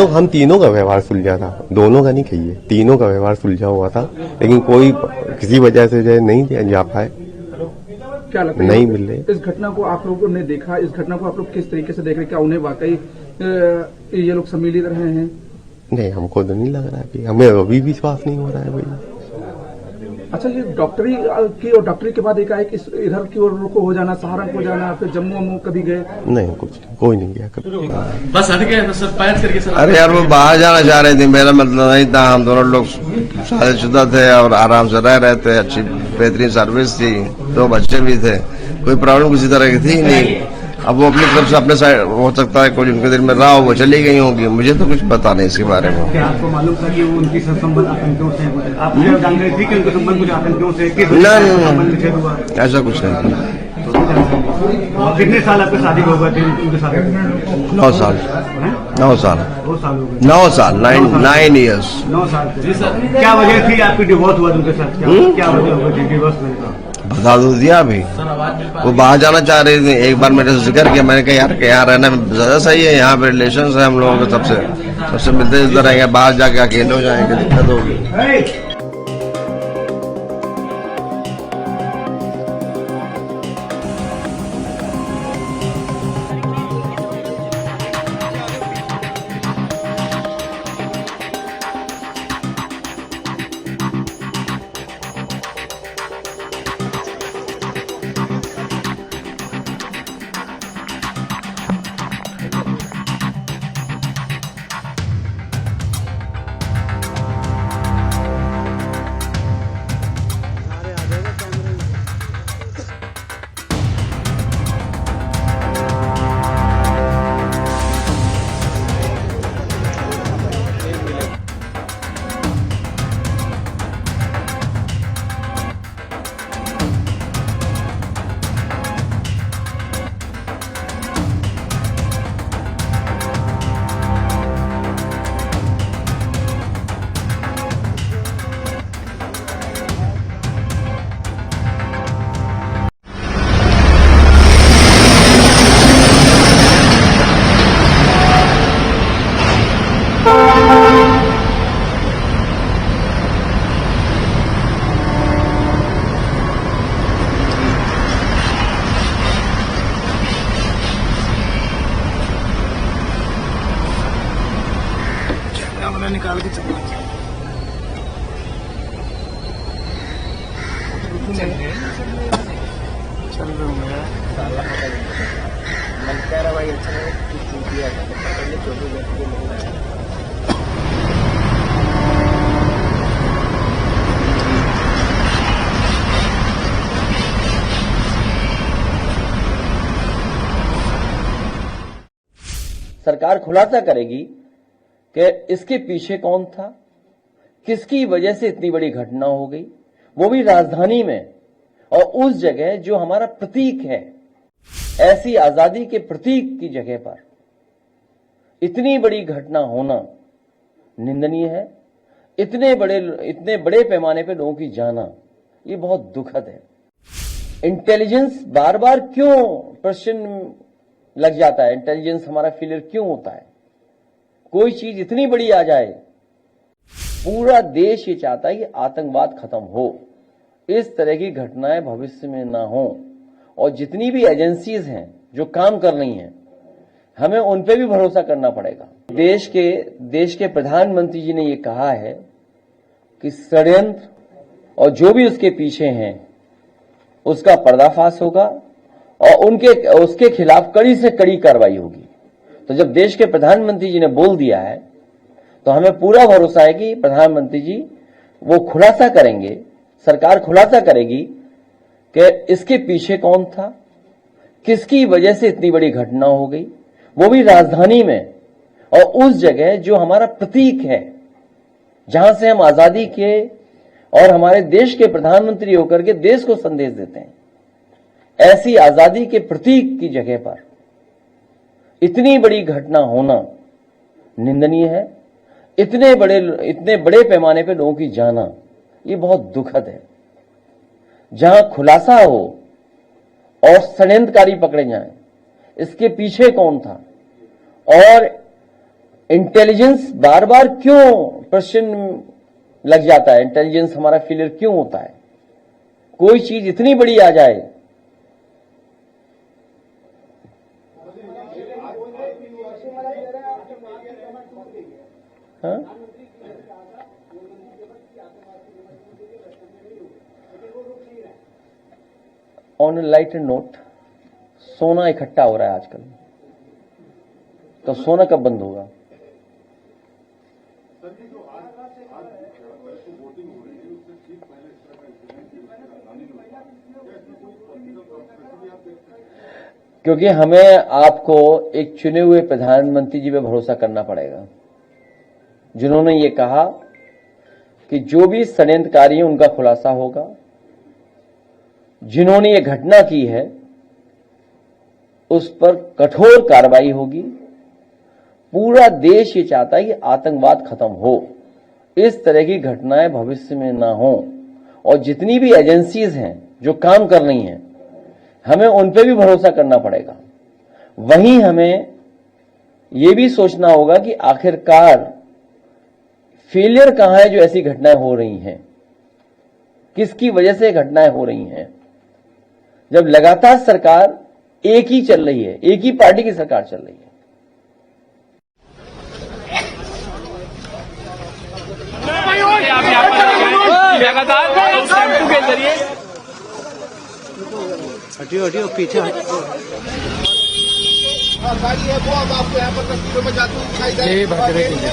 हम तीनों का व्यवहार सुलझा था, दोनों का नहीं कहिए, तीनों का व्यवहार सुलझा हुआ था। लेकिन कोई किसी वजह से जो है नहीं जा पाए, क्या लगता है नहीं मिल रहे। इस घटना को आप लोगों ने देखा, इस घटना को आप लोग किस तरीके से देख रहे हैं? क्या उन्हें वाकई ये लोग सम्मिलित रहे हैं? नहीं, हमको तो नहीं लग रहा है, हमें अभी विश्वास नहीं हो रहा है भाई। अच्छा, ये डॉक्टरी की और डॉक्टरी के बाद एकाएक इधर की ओर रुको हो जाना, सहारनपुर जाना, फिर जम्मू कभी गए? नहीं, कोई नहीं गया कभी। बस हट गए सर, पैर करके सर। अरे यार वो बाहर जाना चाह रहे थे, मेरा मतलब नहीं था। हम दोनों लोग शादीशुदा थे और आराम से रह रहे थे, अच्छी बेहतरीन सर्विस थी, 2 बच्चे भी थे, कोई प्रॉब्लम किसी तरह की थी नहीं। अब वो अपनी तरफ से अपने साइड हो सकता है कोई उनके दिल में रहा हो, वो चली गई होंगी, मुझे तो कुछ पता नहीं इसके बारे में। क्या आपको मालूम था कि वो उनकी संबंध आतंकियों से है? आप जान रहे थे कि उनका संबंध कुछ आतंकियों से? नहीं, ऐसा कुछ नहीं। कितने साल आपकी शादी हो गए थे उनके साथ? 9 साल। 9 साल 9 साल 9 ईयर्स। 9 साल। जी सर, क्या वजह थी आपकी डिवोर्स हुआ उनके साथ? क्या वजह हुई थी डिवोर्स होने का? बता दो दिया अभी। वो बाहर जाना चाह रही थी, एक बार मेरे से जिक्र किया, मैंने कहा यार कि यहाँ रहना ज्यादा सही है, यहाँ पे रिलेशन है हम लोगों के, सबसे मिलते जुलते रहेंगे, बाहर जाके अकेले हो जाएंगे, दिक्कत होगी। निकाल के चल रहा भाई। अच्छा सरकार खुलासा करेगी कि इसके पीछे कौन था, किसकी वजह से इतनी बड़ी घटना हो गई, वो भी राजधानी में, और उस जगह जो हमारा प्रतीक है, ऐसी आजादी के प्रतीक की जगह पर इतनी बड़ी घटना होना निंदनीय है। इतने बड़े पैमाने पे लोगों की जाना, ये बहुत दुखद है। इंटेलिजेंस बार बार क्यों प्रश्न लग जाता है, इंटेलिजेंस हमारा फेलियर क्यों होता है? कोई चीज इतनी बड़ी आ जाए, पूरा देश ये चाहता है कि आतंकवाद खत्म हो, इस तरह की घटनाएं भविष्य में ना हो, और जितनी भी एजेंसीज हैं जो काम कर रही हैं, हमें उन पे भी भरोसा करना पड़ेगा। देश के प्रधानमंत्री जी ने ये कहा है कि षड्यंत्र और जो भी उसके पीछे हैं उसका पर्दाफाश होगा और उसके खिलाफ कड़ी से कड़ी कार्रवाई होगी। तो जब देश के प्रधानमंत्री जी ने बोल दिया है तो हमें पूरा भरोसा है कि प्रधानमंत्री जी वो खुलासा करेंगे, सरकार खुलासा करेगी कि इसके पीछे कौन था, किसकी वजह से इतनी बड़ी घटना हो गई, वो भी राजधानी में, और उस जगह जो हमारा प्रतीक है, जहां से हम आजादी के और हमारे देश के प्रधानमंत्री होकर के देश को संदेश देते हैं, ऐसी आजादी के प्रतीक की जगह पर इतनी बड़ी घटना होना निंदनीय है। इतने बड़े पैमाने पे लोगों की जाना, ये बहुत दुखद है। जहां खुलासा हो और षड्यंत्रकारी पकड़े जाएं, इसके पीछे कौन था और इंटेलिजेंस बार बार क्यों प्रश्न लग जाता है, इंटेलिजेंस हमारा फेलियर क्यों होता है। कोई चीज इतनी बड़ी आ जाए, हाँ? ऑन ए लाइटर नोट, सोना इकट्ठा हो रहा है आजकल, तो सोना कब बंद होगा? क्योंकि हमें आपको एक चुने हुए प्रधानमंत्री जी पे भरोसा करना पड़ेगा, जिन्होंने ये कहा कि जो भी षड्यंत्रकारी है उनका खुलासा होगा, जिन्होंने ये घटना की है उस पर कठोर कार्रवाई होगी। पूरा देश ये चाहता है कि आतंकवाद खत्म हो, इस तरह की घटनाएं भविष्य में ना हो, और जितनी भी एजेंसीज हैं जो काम कर रही हैं, हमें उन पे भी भरोसा करना पड़ेगा। वहीं हमें ये भी सोचना होगा कि आखिरकार फेलियर कहां है जो ऐसी घटनाएं हो रही हैं, किसकी वजह से घटनाएं हो रही हैं। जब लगातार सरकार एक ही चल रही है, एक ही पार्टी की सरकार चल रही है। के जरिए हटियो पीछे हटियो। गाड़ी है वो, अब आपको यहाँ पर तस्वीरों में जाती हुई दिखाई दे रही है।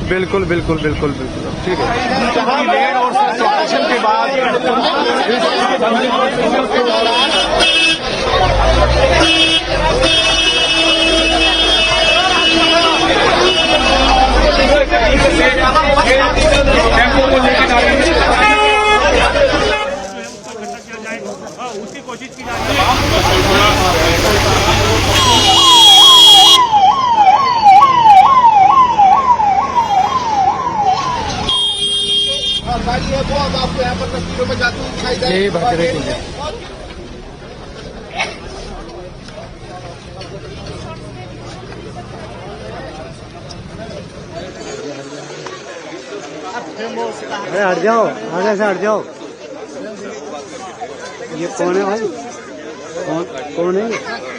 बिल्कुल बिल्कुल बिल्कुल बिल्कुल ठीक है। लेन और सेक्शन के बाद उसकी कोशिश की जा रही है। गाड़ी है वो, अब आपको यहाँ पर तस्वीरों में जाती हुई दिखाई दे रही है। अरे हट जाओ, आगे से हट जाओ। ये कौन है भाई? कौन है?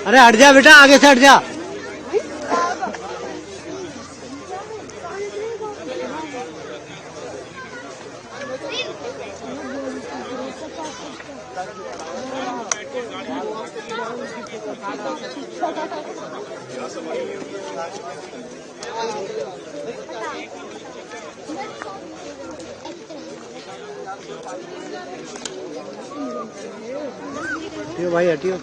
अरे हट जा बेटा, आगे से हट जा। हटियो भाई हटियो।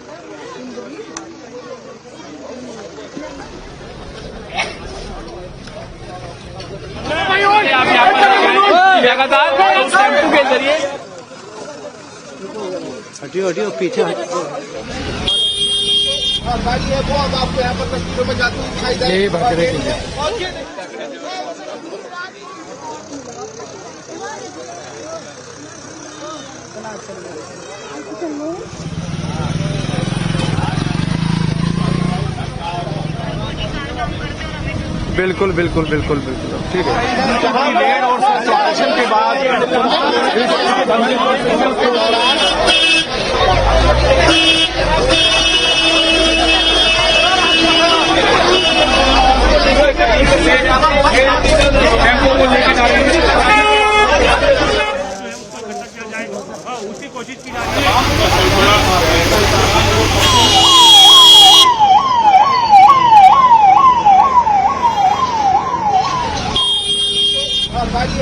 के जरिए हटियो पीछे हटियो। गाड़ी है वो, अब आपको यहाँ पर तस्वीरों में जाती हुई दिखाई दे रही है। बिल्कुल बिल्कुल बिल्कुल बिल्कुल ठीक है। लेन और सेक्शन के बाद उसकी कोशिश की जा रही है।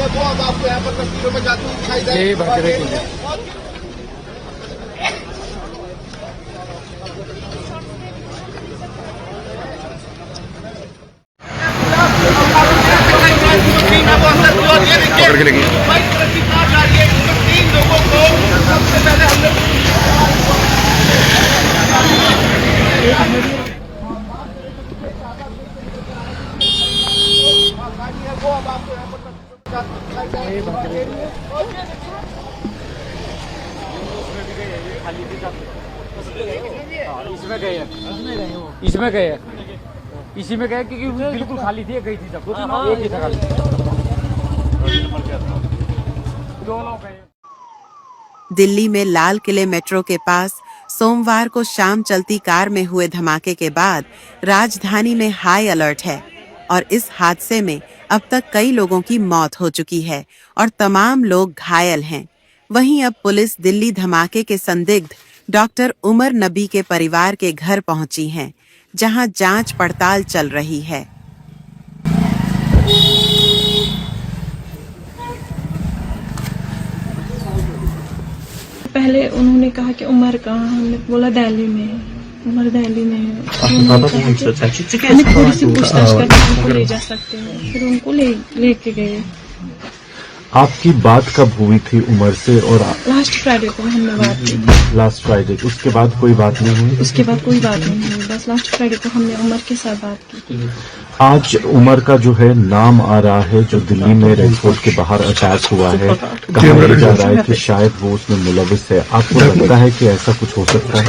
है वो अब आपको यहाँ पर तस्वीरों में जाती हुई दिखाई जाएगी। इसमें गए इसी में गए क्योंकि बिल्कुल खाली थी, गई थी सब एक ही था खाली। दो लोग गए। दिल्ली में लाल किले मेट्रो के पास सोमवार को शाम चलती कार में हुए धमाके के बाद राजधानी में हाई अलर्ट है और इस हादसे में अब तक कई लोगों की मौत हो चुकी है और तमाम लोग घायल हैं। वहीं अब पुलिस दिल्ली धमाके के संदिग्ध डॉक्टर उमर नबी के परिवार के घर पहुंची है, जहां जांच पड़ताल चल रही है। पहले उन्होंने कहा कि उमर कहाँ, हमने बोला दिल्ली में है, उमर दिल्ली में है। हमें थोड़ी सी पूछताछ करके उनको ले जा सकते हैं, फिर उनको लेके गए। आपकी बात कब हुई थी उमर से? और लास्ट फ्राइडे को हमने बात की। लास्ट फ्राइडे, उसके बाद कोई बात नहीं हुई? उसके बाद कोई बात नहीं हुई, बस लास्ट फ्राइडे को हमने उमर के साथ बात की। आज उमर का जो है नाम आ रहा है, जो दिल्ली में रेड फोर्ट के बाहर अटैक हुआ है, कहा जा रहा है कि शायद वो उसमें मुलविस है। आपको लगता है कि ऐसा कुछ हो सकता है?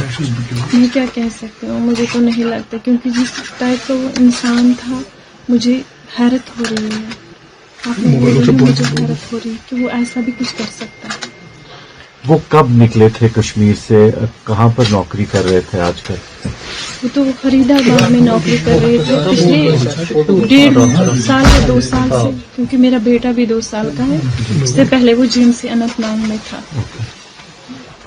मैं क्या कह सकती हूँ, मुझे तो नहीं लगता, क्योंकि जिस टाइप का वो इंसान था, मुझे हैरत हो रही है। मुझे हैरत हो रही है कि वो ऐसा भी कुछ कर सकता है। वो कब निकले थे कश्मीर से? कहाँ पर नौकरी कर रहे थे आजकल? वो तो फरीदाबाद में नौकरी कर रहे थे पिछले 1.5 साल या 2 साल से, क्योंकि मेरा बेटा भी 2 साल का है। उससे पहले वो GMC अनंतनाग में था।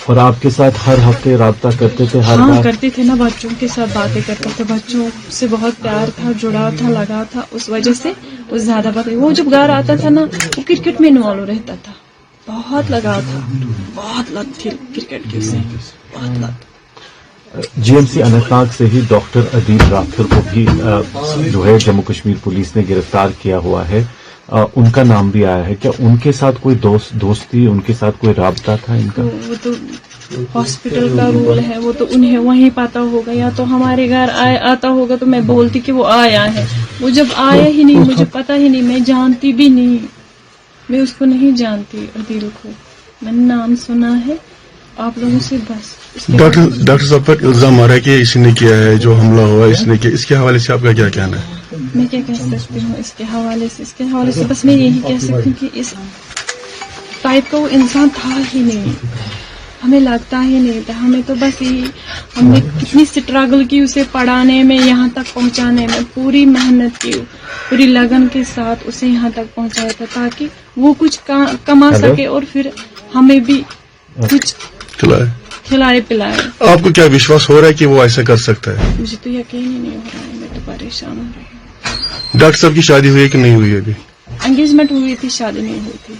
और आपके साथ हर हफ्ते राब्ता करते थे? हाँ, करते थे ना, बच्चों के साथ बातें करते थे, बच्चों से बहुत प्यार था, जुड़ाव था, लगाव था, उस वजह से वो ज्यादा बात। वो जब घर आता था ना, वो क्रिकेट में इन्वॉल्व रहता था, बहुत लगाव था, बहुत लत थी क्रिकेट की उसे, बहुत लत। GMC अनंतनाग से ही डॉक्टर अदील राठौर को भी जो है जम्मू कश्मीर पुलिस ने गिरफ्तार किया हुआ है। उनका नाम भी आया है। क्या उनके साथ कोई दोस्ती, उनके साथ कोई राब्ता था इनका? वो तो हॉस्पिटल का रूल है, वो तो उन्हें वहीं पता होगा, या तो हमारे घर आता होगा तो मैं बोलती कि वो आया है। वो जब आया ही नहीं, मुझे पता ही नहीं, मैं जानती भी नहीं, मैं उसको नहीं जानती अदील को, मैंने नाम सुना है आप लोगों से बस। डॉक्टर साहब पर इल्जाम आ रहा है कि इसने किया है, जो हमला हुआ इसने किया, इसके हवाले से आपका क्या कहना है? मैं क्या कह सकती हूँ इसके हवाले से बस मैं यही कह सकती हूँ कि इस टाइप का वो इंसान था ही नहीं, हमें लगता ही नहीं था। हमें तो बस यही, हमने कितनी स्ट्रगल की उसे पढ़ाने में, यहाँ तक पहुँचाने में, पूरी मेहनत की, पूरी लगन के साथ उसे यहाँ तक पहुँचाया था, ताकि वो कुछ कमा सके और फिर हमें भी कुछ खिलाए पिलाए। आपको क्या विश्वास हो रहा है कि वो ऐसा कर सकता है? मुझे तो यकीन ही नहीं हो रहा है, मैं तो परेशान हो रही हूँ। डॉक्टर साहब की शादी हुई है कि नहीं हुई है? अभी एंगेजमेंट हुई थी, शादी नहीं हुई थी।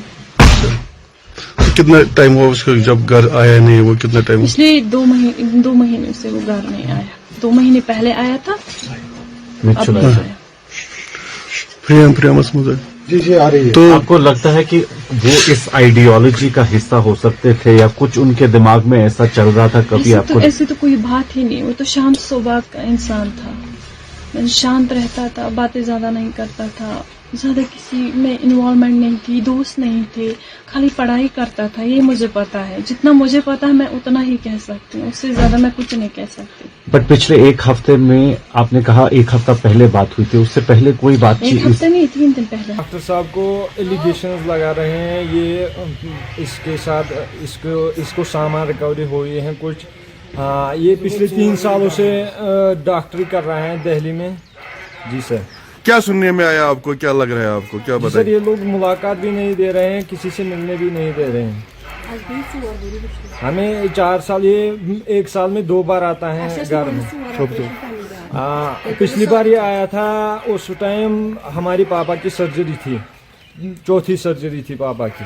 कितना टाइम हुआ उसको जब घर आया नहीं? वो कितना टाइम? पिछले 2 महीने से वो घर नहीं आया। 2 महीने पहले आया था, अब नहीं आया। जी आ रही है। तो आपको लगता है कि वो इस आइडियोलॉजी का हिस्सा हो सकते थे, या कुछ उनके दिमाग में ऐसा चल रहा था कभी? आपको ऐसे तो कोई बात ही नहीं, वो तो शांत स्वभाव का इंसान था, शांत रहता था, बातें ज्यादा नहीं करता था, ज्यादा किसी में इन्वॉल्वमेंट नहीं थी, दोस्त नहीं थे, खाली पढ़ाई करता था। ये मुझे पता है, जितना मुझे पता है मैं उतना ही कह सकती हूँ, उससे ज्यादा मैं कुछ नहीं कह सकती। बट पिछले 1 हफ्ते में आपने कहा 1 हफ्ता पहले बात हुई थी, उससे पहले कोई बात? 1 हफ्ते नहीं, 3 दिन पहले। डॉक्टर साहब को एलिगेशंस लगा रहे हैं, ये इसके साथ इसको सामान रिकवरी हुई है कुछ। हाँ, ये पिछले 3 सालों से डॉक्टरी कर रहे हैं दिल्ली में। जी सर। क्या सुनने में आया आपको? क्या लग रहा है आपको? क्या बताइए? सर, ये लोग मुलाकात भी नहीं दे रहे हैं, किसी से मिलने भी नहीं दे रहे हैं हमें। 4 साल, ये 1 साल में 2 बार आता है घर में। पिछली बार ये आया था, उस टाइम हमारी पापा की सर्जरी थी, चौथी सर्जरी थी पापा की।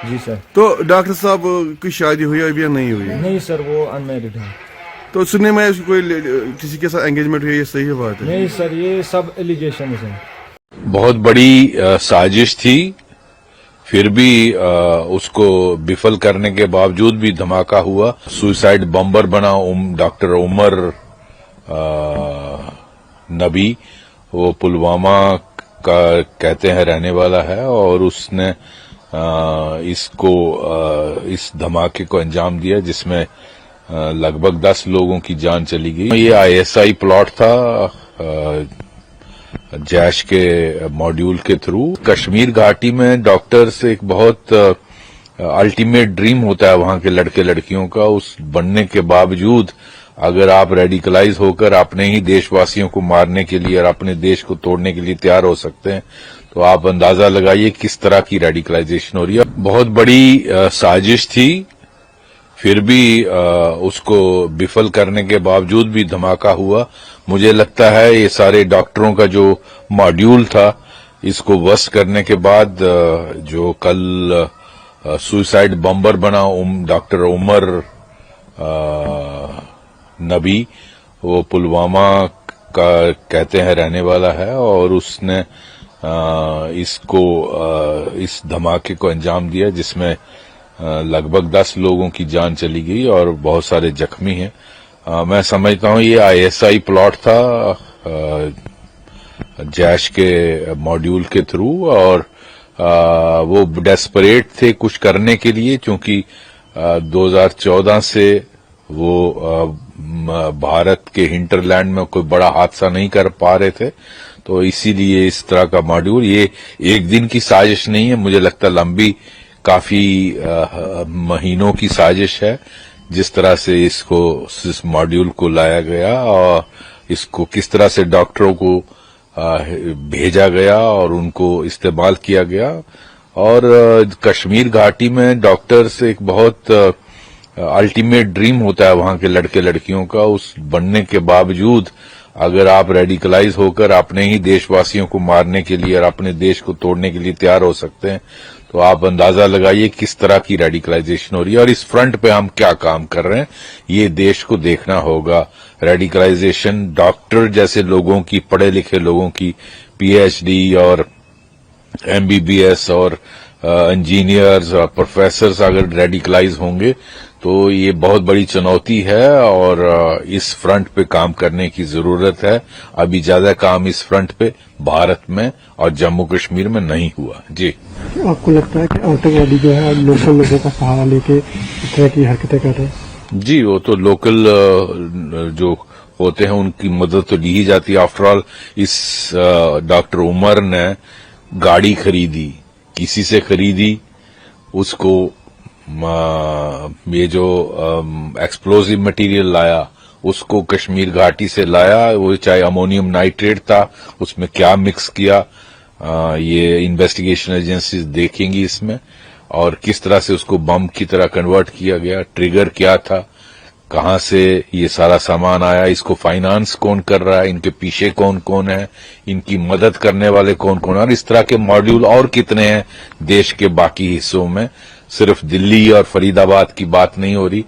जी सर। तो डॉक्टर साहब की शादी हुई अभी या नहीं हुई? नहीं सर, वो अनमैरिड है। तो सुनने में उसकी कोई किसी के साथ एंगेजमेंट हुई, ये सही बात है? नहीं सर, ये सब एलिगेशन है। बहुत बड़ी साजिश थी, फिर भी उसको विफल करने के बावजूद भी धमाका हुआ। सुसाइड बम्बर बना डॉक्टर उमर नबी, वो पुलवामा का कहते हैं रहने वाला है, और उसने इस धमाके को अंजाम दिया जिसमें लगभग 10 लोगों की जान चली गई। ये ISI प्लॉट था जैश के मॉड्यूल के थ्रू। कश्मीर घाटी में डॉक्टर्स एक बहुत अल्टीमेट ड्रीम होता है वहां के लड़के लड़कियों का, उस बनने के बावजूद अगर आप रेडिकलाइज होकर अपने ही देशवासियों को मारने के लिए और अपने देश को तोड़ने के लिए तैयार हो सकते हैं, तो आप अंदाजा लगाइए किस तरह की रेडिकलाइजेशन हो रही है। बहुत बड़ी साजिश थी, फिर भी उसको विफल करने के बावजूद भी धमाका हुआ। मुझे लगता है ये सारे डॉक्टरों का जो मॉड्यूल था, इसको वस्त करने के बाद जो कल सुसाइड बम्बर बना डॉक्टर उमर नबी, वो पुलवामा का कहते हैं रहने वाला है, और उसने इस धमाके को अंजाम दिया जिसमें लगभग 10 लोगों की जान चली गई और बहुत सारे जख्मी हैं। मैं समझता हूं ये ISI प्लॉट था जैश के मॉड्यूल के थ्रू, और वो डेस्परेट थे कुछ करने के लिए, क्योंकि 2014 से वो भारत के हिंटरलैंड में कोई बड़ा हादसा नहीं कर पा रहे थे, तो इसीलिए इस तरह का मॉड्यूल, ये एक दिन की साजिश नहीं है, मुझे लगता है लंबी काफी महीनों की साजिश है। जिस तरह से इस मॉड्यूल को लाया गया और इसको किस तरह से डॉक्टरों को भेजा गया और उनको इस्तेमाल किया गया, और कश्मीर घाटी में डॉक्टर्स एक बहुत अल्टीमेट ड्रीम होता है वहां के लड़के लड़कियों का, उस बनने के बावजूद अगर आप रेडिकलाइज होकर अपने ही देशवासियों को मारने के लिए और अपने देश को तोड़ने के लिए तैयार हो सकते हैं, तो आप अंदाजा लगाइए किस तरह की रेडिकलाइजेशन हो रही है। और इस फ्रंट पे हम क्या काम कर रहे हैं, ये देश को देखना होगा। रेडिकलाइजेशन डॉक्टर जैसे लोगों की, पढ़े लिखे लोगों की, PhD और MBBS और इंजीनियर्स और प्रोफेसर्स अगर रेडिकलाइज होंगे तो ये बहुत बड़ी चुनौती है, और इस फ्रंट पे काम करने की जरूरत है। अभी ज्यादा काम इस फ्रंट पे भारत में और जम्मू कश्मीर में नहीं हुआ। जी, आपको लगता है कि आतंकवादी जो है लोकल लोगों का सहारा लेके इस तरह की हरकतें कर रहे हैं? जी, वो तो लोकल जो होते हैं उनकी मदद तो ली ही जाती है। आफ्टरऑल इस डॉक्टर उमर ने गाड़ी खरीदी, किसी से खरीदी, उसको ये जो एक्सप्लोजिव मटेरियल लाया उसको कश्मीर घाटी से लाया, वो चाहे अमोनियम नाइट्रेट था, उसमें क्या मिक्स किया, ये इन्वेस्टिगेशन एजेंसीज देखेंगी इसमें, और किस तरह से उसको बम की तरह कन्वर्ट किया गया, ट्रिगर क्या था, कहां से ये सारा सामान आया, इसको फाइनेंस कौन कर रहा है, इनके पीछे कौन कौन है, इनकी मदद करने वाले कौन कौन है, और इस तरह के मॉड्यूल और कितने हैं देश के बाकी हिस्सों में। सिर्फ दिल्ली और फरीदाबाद की बात नहीं हो रही,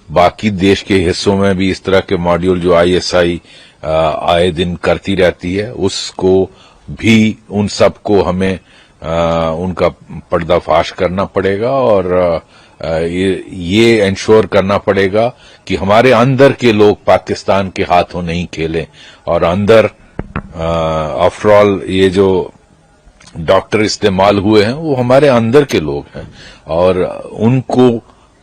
बाकी देश के हिस्सों में भी इस तरह के मॉड्यूल जो ISI आए दिन करती रहती है, उसको भी उन सबको हमें उनका पर्दाफाश करना पड़ेगा, और ये इंश्योर करना पड़ेगा कि हमारे अंदर के लोग पाकिस्तान के हाथों नहीं खेलें, और अंदर आफ्टरऑल ये जो डॉक्टर इस्तेमाल हुए हैं वो हमारे अंदर के लोग हैं, और उनको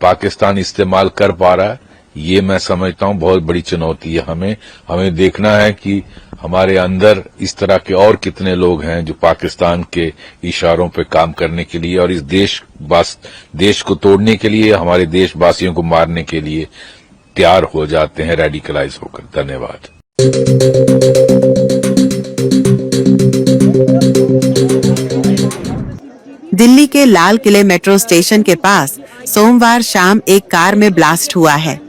पाकिस्तान इस्तेमाल कर पा रहा है। ये मैं समझता हूं बहुत बड़ी चुनौती है। हमें देखना है कि हमारे अंदर इस तरह के और कितने लोग हैं जो पाकिस्तान के इशारों पे काम करने के लिए और इस देश को तोड़ने के लिए, हमारे देशवासियों को मारने के लिए तैयार हो जाते हैं रेडिकलाइज होकर। धन्यवाद। दिल्ली के लाल किले मेट्रो स्टेशन के पास सोमवार शाम एक कार में ब्लास्ट हुआ है।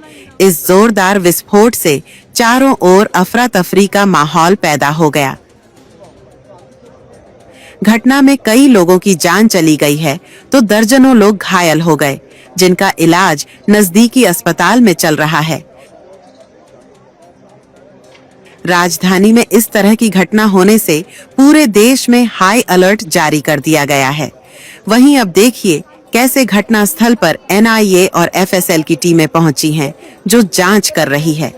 इस जोरदार विस्फोट से चारों ओर अफरा तफरी का माहौल पैदा हो गया। घटना में कई लोगों की जान चली गई है तो दर्जनों लोग घायल हो गए, जिनका इलाज नजदीकी अस्पताल में चल रहा है। राजधानी में इस तरह की घटना होने से पूरे देश में हाई अलर्ट जारी कर दिया गया है। वहीं अब देखिए कैसे घटना स्थल पर NIA और FSL की टीमें पहुंची हैं, जो जांच कर रही है।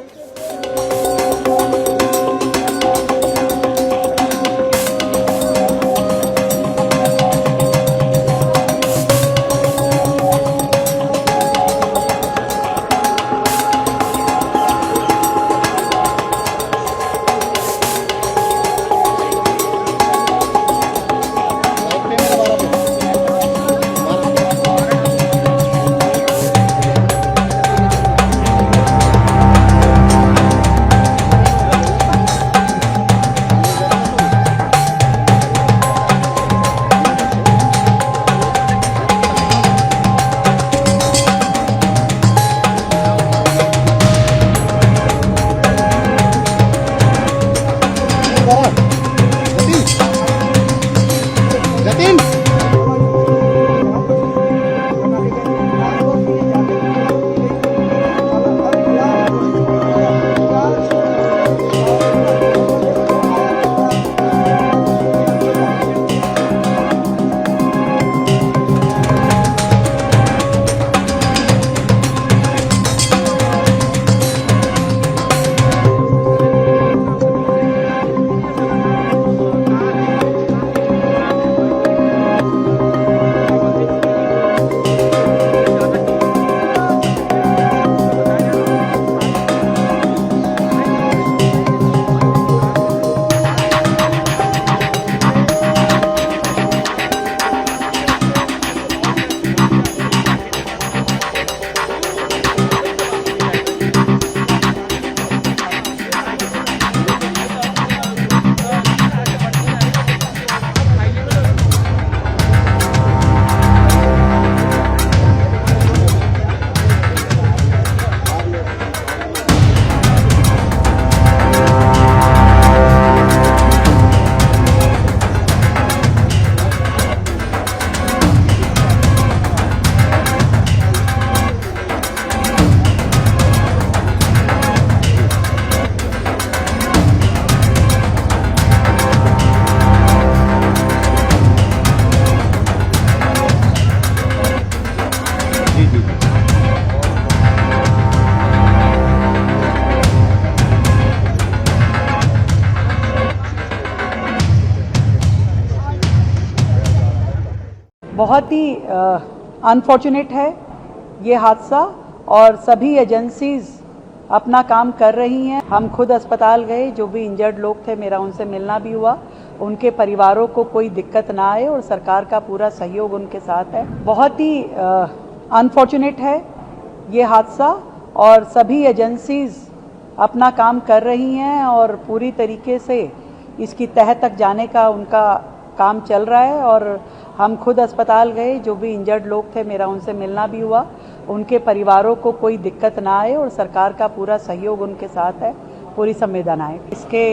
बहुत ही अनफॉर्चुनेट है ये हादसा और सभी एजेंसीज अपना काम कर रही हैं। हम खुद अस्पताल गए, जो भी इंजर्ड लोग थे मेरा उनसे मिलना भी हुआ, उनके परिवारों को कोई दिक्कत ना आए और सरकार का पूरा सहयोग उनके साथ है। बहुत ही अनफॉर्चुनेट है ये हादसा और सभी एजेंसीज अपना काम कर रही हैं और पूरी तरीके से इसकी तह तक जाने का उनका काम चल रहा है। और हम खुद अस्पताल गए, जो भी इंजर्ड लोग थे मेरा उनसे मिलना भी हुआ, उनके परिवारों को कोई दिक्कत ना आए और सरकार का पूरा सहयोग उनके साथ है, पूरी संवेदनाएं। इसके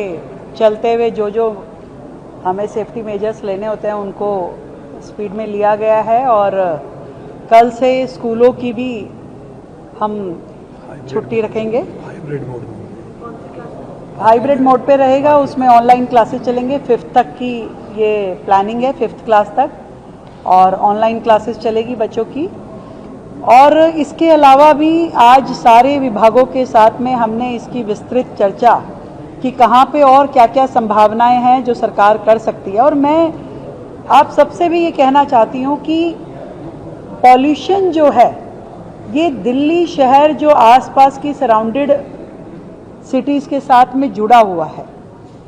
चलते हुए जो हमें सेफ्टी मेजर्स लेने होते हैं उनको स्पीड में लिया गया है और कल से स्कूलों की भी हम छुट्टी रखेंगे। हाइब्रिड मोड पे रहेगा, उसमें ऑनलाइन क्लासेस चलेंगे। 5th तक की ये प्लानिंग है, 5th क्लास तक, और ऑनलाइन क्लासेस चलेगी बच्चों की। और इसके अलावा भी आज सारे विभागों के साथ में हमने इसकी विस्तृत चर्चा कि कहाँ पे और क्या क्या संभावनाएं हैं जो सरकार कर सकती है। और मैं आप सबसे भी ये कहना चाहती हूँ कि पॉल्यूशन जो है ये दिल्ली शहर जो आसपास की सराउंडेड सिटीज़ के साथ में जुड़ा हुआ है,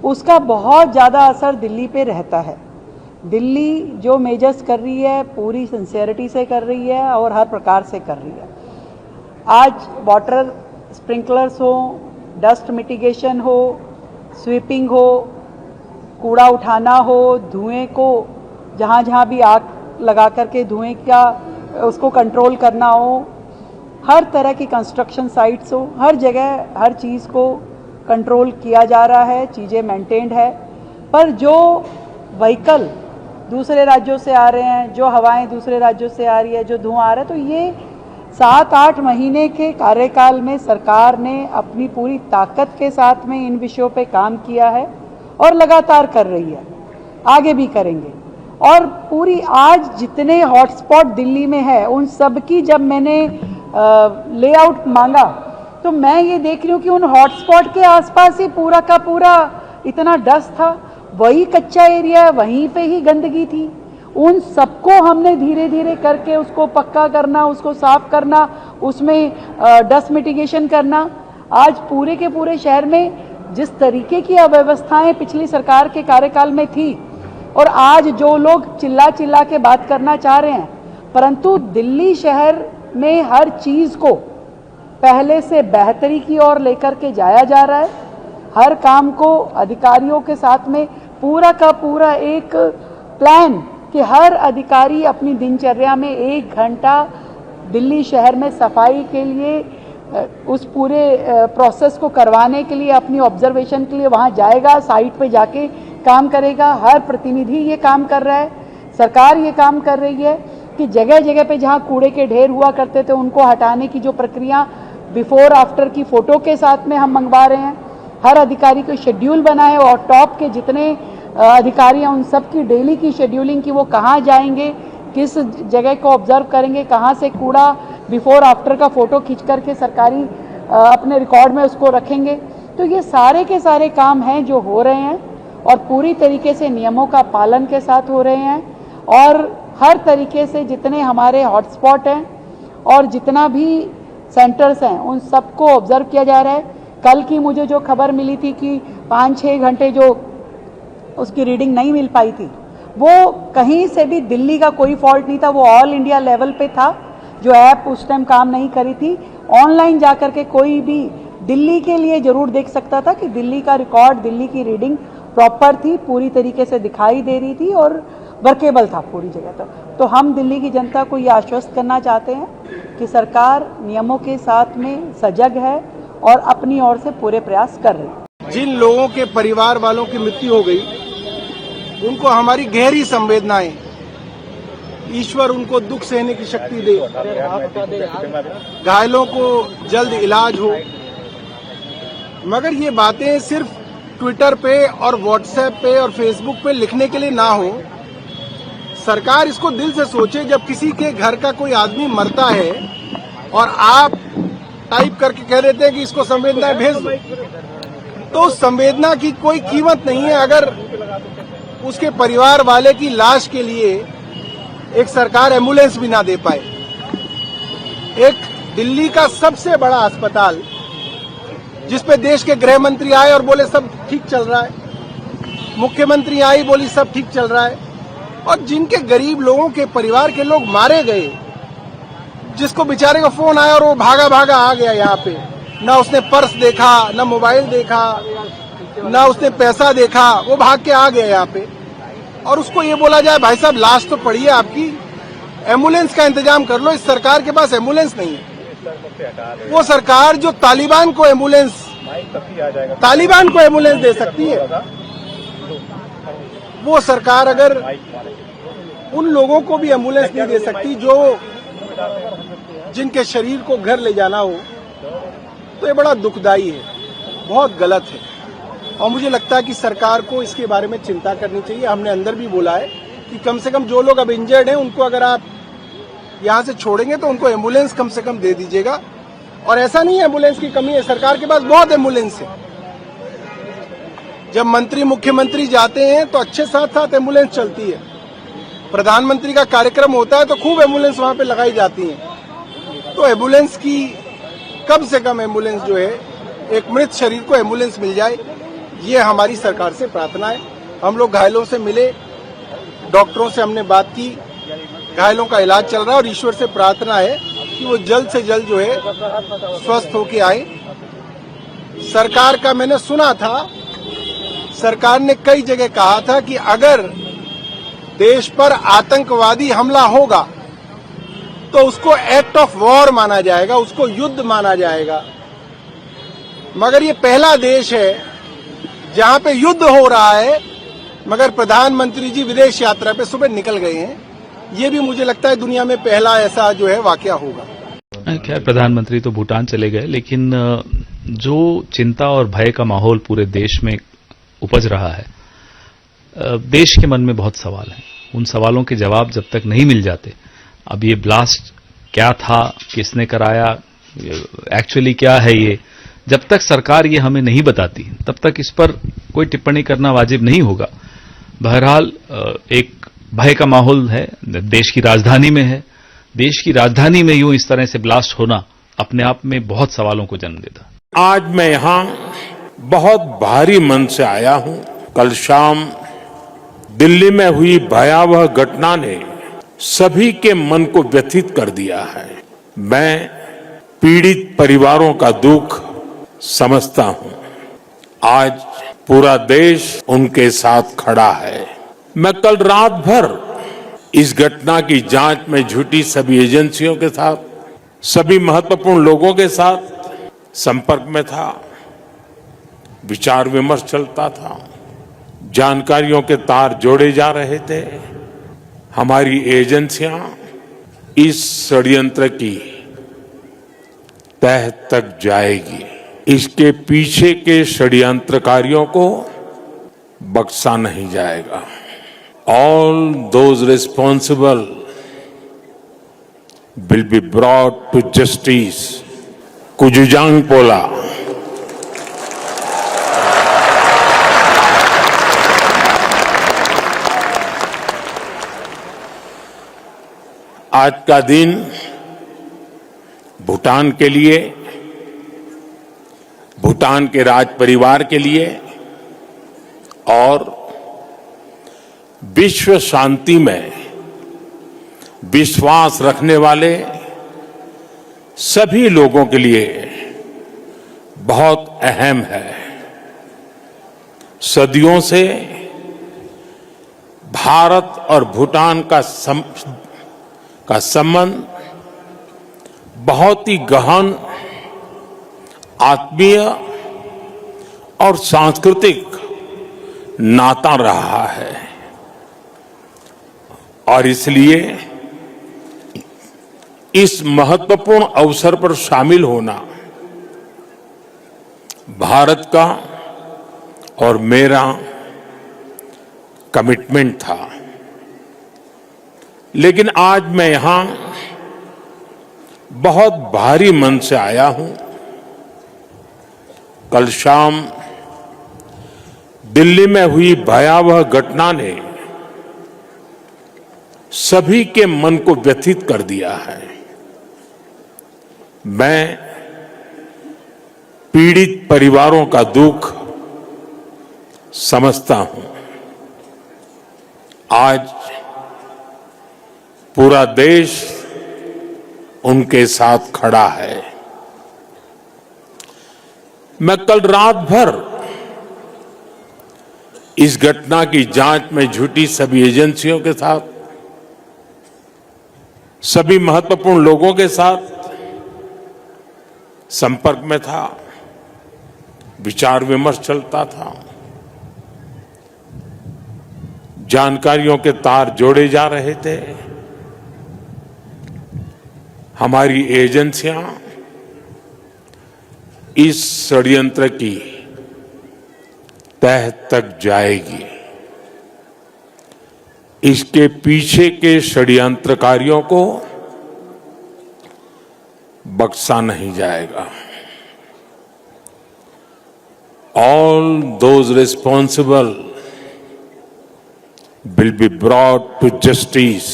उसका बहुत ज़्यादा असर दिल्ली पे रहता है। दिल्ली जो मेजर्स कर रही है पूरी सिंसियरिटी से कर रही है और हर प्रकार से कर रही है। आज वाटर स्प्रिंकलर्स हो, डस्ट मिटिगेशन हो, स्वीपिंग हो, कूड़ा उठाना हो, धुएं को जहाँ जहाँ भी आग लगा करके धुएं का उसको कंट्रोल करना हो, हर तरह की कंस्ट्रक्शन साइट्स हो, हर जगह हर चीज़ को कंट्रोल किया जा रहा है, चीज़ें मेंटेन्ड है। पर जो व्हीकल दूसरे राज्यों से आ रहे हैं, जो हवाएं दूसरे राज्यों से आ रही है, जो धुआं आ रहा है। तो ये 7-8 महीने के कार्यकाल में सरकार ने अपनी पूरी ताकत के साथ में इन विषयों पे काम किया है और लगातार कर रही है, आगे भी करेंगे। और पूरी आज जितने हॉटस्पॉट दिल्ली में है उन सब की जब मैंने लेआउट मांगा तो मैं ये देख रही हूँ कि उन हॉटस्पॉट के आसपास ही पूरा का पूरा इतना डस्ट था, वही कच्चा एरिया है, वहीं पे ही गंदगी थी। उन सबको हमने धीरे धीरे करके उसको पक्का करना, उसको साफ करना, उसमें डस्ट मिटिगेशन करना। आज पूरे के पूरे शहर में जिस तरीके की अव्यवस्थाएं पिछली सरकार के कार्यकाल में थी और आज जो लोग चिल्ला चिल्ला के बात करना चाह रहे हैं, परंतु दिल्ली शहर में हर चीज को पहले से बेहतरी की ओर लेकर के जाया जा रहा है। हर काम को अधिकारियों के साथ में पूरा का पूरा एक प्लान कि हर अधिकारी अपनी दिनचर्या में 1 घंटा दिल्ली शहर में सफाई के लिए उस पूरे प्रोसेस को करवाने के लिए, अपनी ऑब्जर्वेशन के लिए वहां जाएगा, साइट पे जाके काम करेगा। हर प्रतिनिधि ये काम कर रहा है, सरकार ये काम कर रही है कि जगह जगह पे जहां कूड़े के ढेर हुआ करते थे उनको हटाने की जो प्रक्रिया बिफोर आफ्टर की फोटो के साथ में हम मंगवा रहे हैं। हर अधिकारी को शेड्यूल बना है और टॉप के जितने अधिकारी हैं उन सब की डेली की शेड्यूलिंग की वो कहाँ जाएंगे, किस जगह को ऑब्जर्व करेंगे, कहाँ से कूड़ा बिफोर आफ्टर का फोटो खींच करके सरकारी अपने रिकॉर्ड में उसको रखेंगे। तो ये सारे के सारे काम हैं जो हो रहे हैं और पूरी तरीके से नियमों का पालन के साथ हो रहे हैं। और हर तरीके से जितने हमारे हॉटस्पॉट हैं और जितना भी सेंटर्स हैं उन सबको ऑब्जर्व किया जा रहा है। कल की मुझे जो खबर मिली थी कि 5-6 घंटे जो उसकी रीडिंग नहीं मिल पाई थी, वो कहीं से भी दिल्ली का कोई फॉल्ट नहीं था, वो ऑल इंडिया लेवल पे था। जो ऐप उस टाइम काम नहीं करी थी, ऑनलाइन जाकर के कोई भी दिल्ली के लिए जरूर देख सकता था कि दिल्ली का रिकॉर्ड, दिल्ली की रीडिंग प्रॉपर थी, पूरी तरीके से दिखाई दे रही थी और वर्केबल था पूरी जगह तक। तो हम दिल्ली की जनता को ये आश्वस्त करना चाहते हैं कि सरकार नियमों के साथ में सजग है और अपनी ओर से पूरे प्रयास कर रही है। जिन लोगों के परिवार वालों की मृत्यु हो गई उनको हमारी गहरी संवेदनाएं, ईश्वर उनको दुख सहने की शक्ति दे, घायलों को जल्द इलाज हो। मगर ये बातें सिर्फ ट्विटर पे और व्हाट्सएप पे और फेसबुक पे लिखने के लिए ना हो, सरकार इसको दिल से सोचे। जब किसी के घर का कोई आदमी मरता है और आप टाइप करके कह देते हैं कि इसको संवेदना भेज दो, तो संवेदना की कोई कीमत नहीं है अगर उसके परिवार वाले की लाश के लिए एक सरकार एम्बुलेंस भी ना दे पाए। एक दिल्ली का सबसे बड़ा अस्पताल जिसपे देश के गृह मंत्री आए और बोले सब ठीक चल रहा है, मुख्यमंत्री आई बोली सब ठीक चल रहा है, और जिनके गरीब लोगों के परिवार के लोग मारे गए, जिसको बेचारे का फोन आया और वो भागा भागा आ गया यहाँ पे, ना उसने पर्स देखा, ना मोबाइल देखा, ना उसने पैसा देखा, वो भाग के आ गया यहाँ पे। और उसको ये बोला जाए भाई साहब लाश तो पड़ी है आपकी, एम्बुलेंस का इंतजाम कर लो। इस सरकार के पास एम्बुलेंस नहीं है। वो सरकार जो तालिबान को एम्बुलेंस दे सकती है, वो सरकार अगर उन लोगों को भी एम्बुलेंस नहीं दे सकती जो जिनके शरीर को घर ले जाना हो, तो ये बड़ा दुखदाई है, बहुत गलत है। और मुझे लगता है कि सरकार को इसके बारे में चिंता करनी चाहिए। हमने अंदर भी बोला है कि कम से कम जो लोग अब इंजर्ड हैं उनको अगर आप यहाँ से छोड़ेंगे तो उनको एम्बुलेंस कम से कम दे दीजिएगा। और ऐसा नहीं है एम्बुलेंस की कमी है, सरकार के पास बहुत एम्बुलेंस है। जब मंत्री मुख्यमंत्री जाते हैं तो अच्छे साथ साथ एम्बुलेंस चलती है। प्रधानमंत्री का कार्यक्रम होता है तो खूब एम्बुलेंस वहां पे लगाई जाती है। तो एम्बुलेंस की कम से कम एम्बुलेंस जो है, एक मृत शरीर को एम्बुलेंस मिल जाए, ये हमारी सरकार से प्रार्थना है। हम लोग घायलों से मिले, डॉक्टरों से हमने बात की, घायलों का इलाज चल रहा है और ईश्वर से प्रार्थना है कि वो जल्द से जल्द जो है स्वस्थ होके आए। सरकार का मैंने सुना था, सरकार ने कई जगह कहा था कि अगर देश पर आतंकवादी हमला होगा तो उसको एक्ट ऑफ वॉर माना जाएगा, उसको युद्ध माना जाएगा। मगर ये पहला देश है जहां पे युद्ध हो रहा है। मगर प्रधानमंत्री जी विदेश यात्रा पे सुबह निकल गए हैं। ये भी मुझे लगता है दुनिया में पहला ऐसा जो है वाकया होगा। खैर प्रधानमंत्री तो भूटान चले गए, लेकिन जो चिंता और भय का माहौल पूरे देश में उपज रहा है, देश के मन में बहुत सवाल हैं। उन सवालों के जवाब जब तक नहीं मिल जाते, अब ये ब्लास्ट क्या था, किसने कराया, एक्चुअली क्या है ये, जब तक सरकार ये हमें नहीं बताती तब तक इस पर कोई टिप्पणी करना वाजिब नहीं होगा। बहरहाल एक भय का माहौल है, देश की राजधानी में है। देश की राजधानी में यूं इस तरह से ब्लास्ट होना अपने आप में बहुत सवालों को जन्म देता। आज मैं यहां बहुत भारी मन से आया हूं। कल शाम दिल्ली में हुई भयावह घटना ने सभी के मन को व्यथित कर दिया है। मैं पीड़ित परिवारों का दुख समझता हूं। आज पूरा देश उनके साथ खड़ा है। मैं कल रात भर इस घटना की जांच में जुटी सभी एजेंसियों के साथ, सभी महत्वपूर्ण लोगों के साथ संपर्क में था, विचार विमर्श चलता था, जानकारियों के तार जोड़े जा रहे थे। हमारी एजेंसियां इस षड्यंत्र की तह तक जाएगी। इसके पीछे के षड्यंत्रकारियों को बख्शा नहीं जाएगा। All those responsible will be brought to justice. कुजुजांग पोला। आज का दिन भूटान के लिए, भूटान के राज परिवार के लिए और विश्व शांति में विश्वास रखने वाले सभी लोगों के लिए बहुत अहम है। सदियों से भारत और भूटान का संबंध बहुत ही गहन, आत्मीय और सांस्कृतिक नाता रहा है और इसलिए इस महत्वपूर्ण अवसर पर शामिल होना भारत का और मेरा कमिटमेंट था। लेकिन आज मैं यहां बहुत भारी मन से आया हूं। कल शाम दिल्ली में हुई भयावह घटना ने सभी के मन को व्यथित कर दिया है। मैं पीड़ित परिवारों का दुख समझता हूं। आज पूरा देश उनके साथ खड़ा है। मैं कल रात भर इस घटना की जांच में जुटी सभी एजेंसियों के साथ, सभी महत्वपूर्ण लोगों के साथ संपर्क में था, विचार विमर्श चलता था, जानकारियों के तार जोड़े जा रहे थे। हमारी एजेंसियां इस षड्यंत्र की तह तक जाएगी। इसके पीछे के षड्यंत्रकारियों को बख्शा नहीं जाएगा। All those responsible will be brought to justice.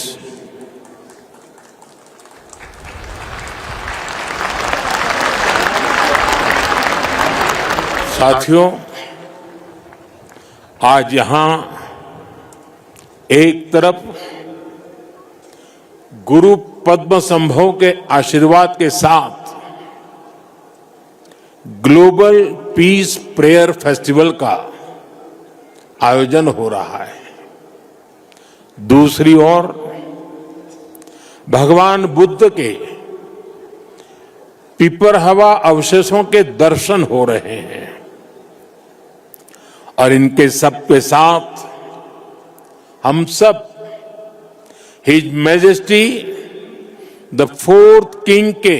साथियों, आज यहां एक तरफ गुरु पद्म संभव के आशीर्वाद के साथ ग्लोबल पीस प्रेयर फेस्टिवल का आयोजन हो रहा है। दूसरी ओर भगवान बुद्ध के पिपरहवा अवशेषों के दर्शन हो रहे हैं और इनके सबके साथ हम सब his majesty the fourth king के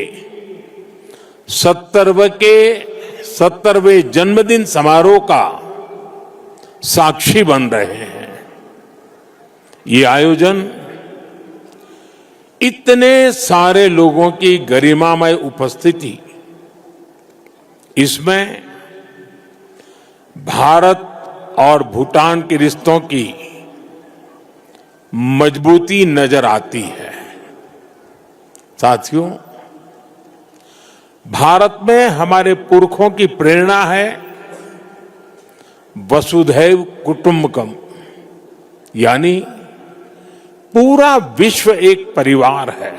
70वें जन्मदिन समारोह का साक्षी बन रहे हैं। ये आयोजन इतने सारे लोगों की गरिमामय उपस्थिति, इसमें भारत और भूटान के रिश्तों की मजबूती नजर आती है। साथियों, भारत में हमारे पुरखों की प्रेरणा है वसुधैव कुटुंबकम, यानी पूरा विश्व एक परिवार है।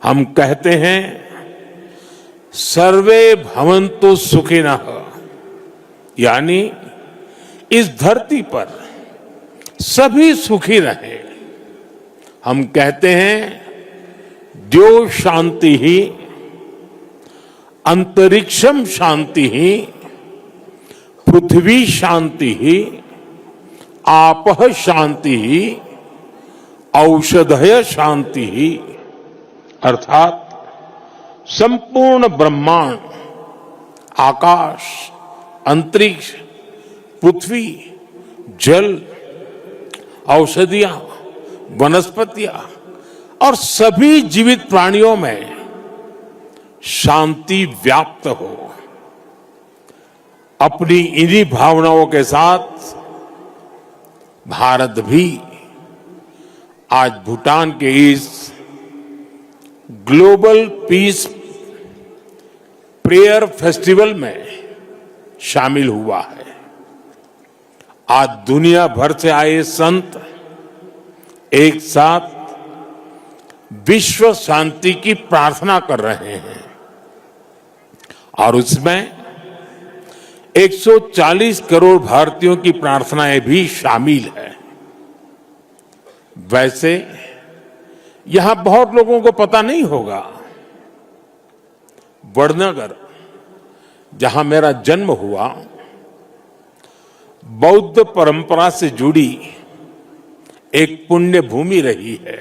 हम कहते हैं सर्वे भवन्तु सुखिनः, यानी इस धरती पर सभी सुखी रहें। हम कहते हैं द्यो शांति ही अंतरिक्षम शांति ही पृथ्वी शांति ही आपः शांति ही औषधय शांति ही, अर्थात संपूर्ण ब्रह्मांड, आकाश, अंतरिक्ष, पृथ्वी, जल, औषधियां, वनस्पतियां और सभी जीवित प्राणियों में शांति व्याप्त हो। अपनी इन्हीं भावनाओं के साथ भारत भी आज भूटान के इस ग्लोबल पीस प्रेयर फेस्टिवल में शामिल हुआ है। आज दुनिया भर से आए संत एक साथ विश्व शांति की प्रार्थना कर रहे हैं और उसमें 140 करोड़ भारतीयों की प्रार्थनाएं भी शामिल है। वैसे यहां बहुत लोगों को पता नहीं होगा, वडनगर, जहां मेरा जन्म हुआ, बौद्ध परंपरा से जुड़ी एक पुण्य भूमि रही है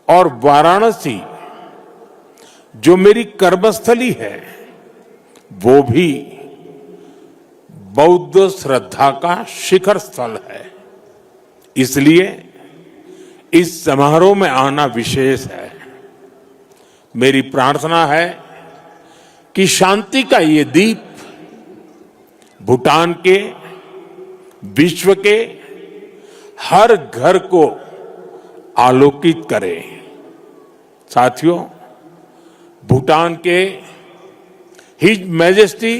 और वाराणसी जो मेरी कर्मस्थली है वो भी बौद्ध श्रद्धा का शिखर स्थल है। इसलिए इस समारोह में आना विशेष है। मेरी प्रार्थना है कि शांति का ये दीप भूटान के, विश्व के हर घर को आलोकित करे। साथियों, भूटान के his majesty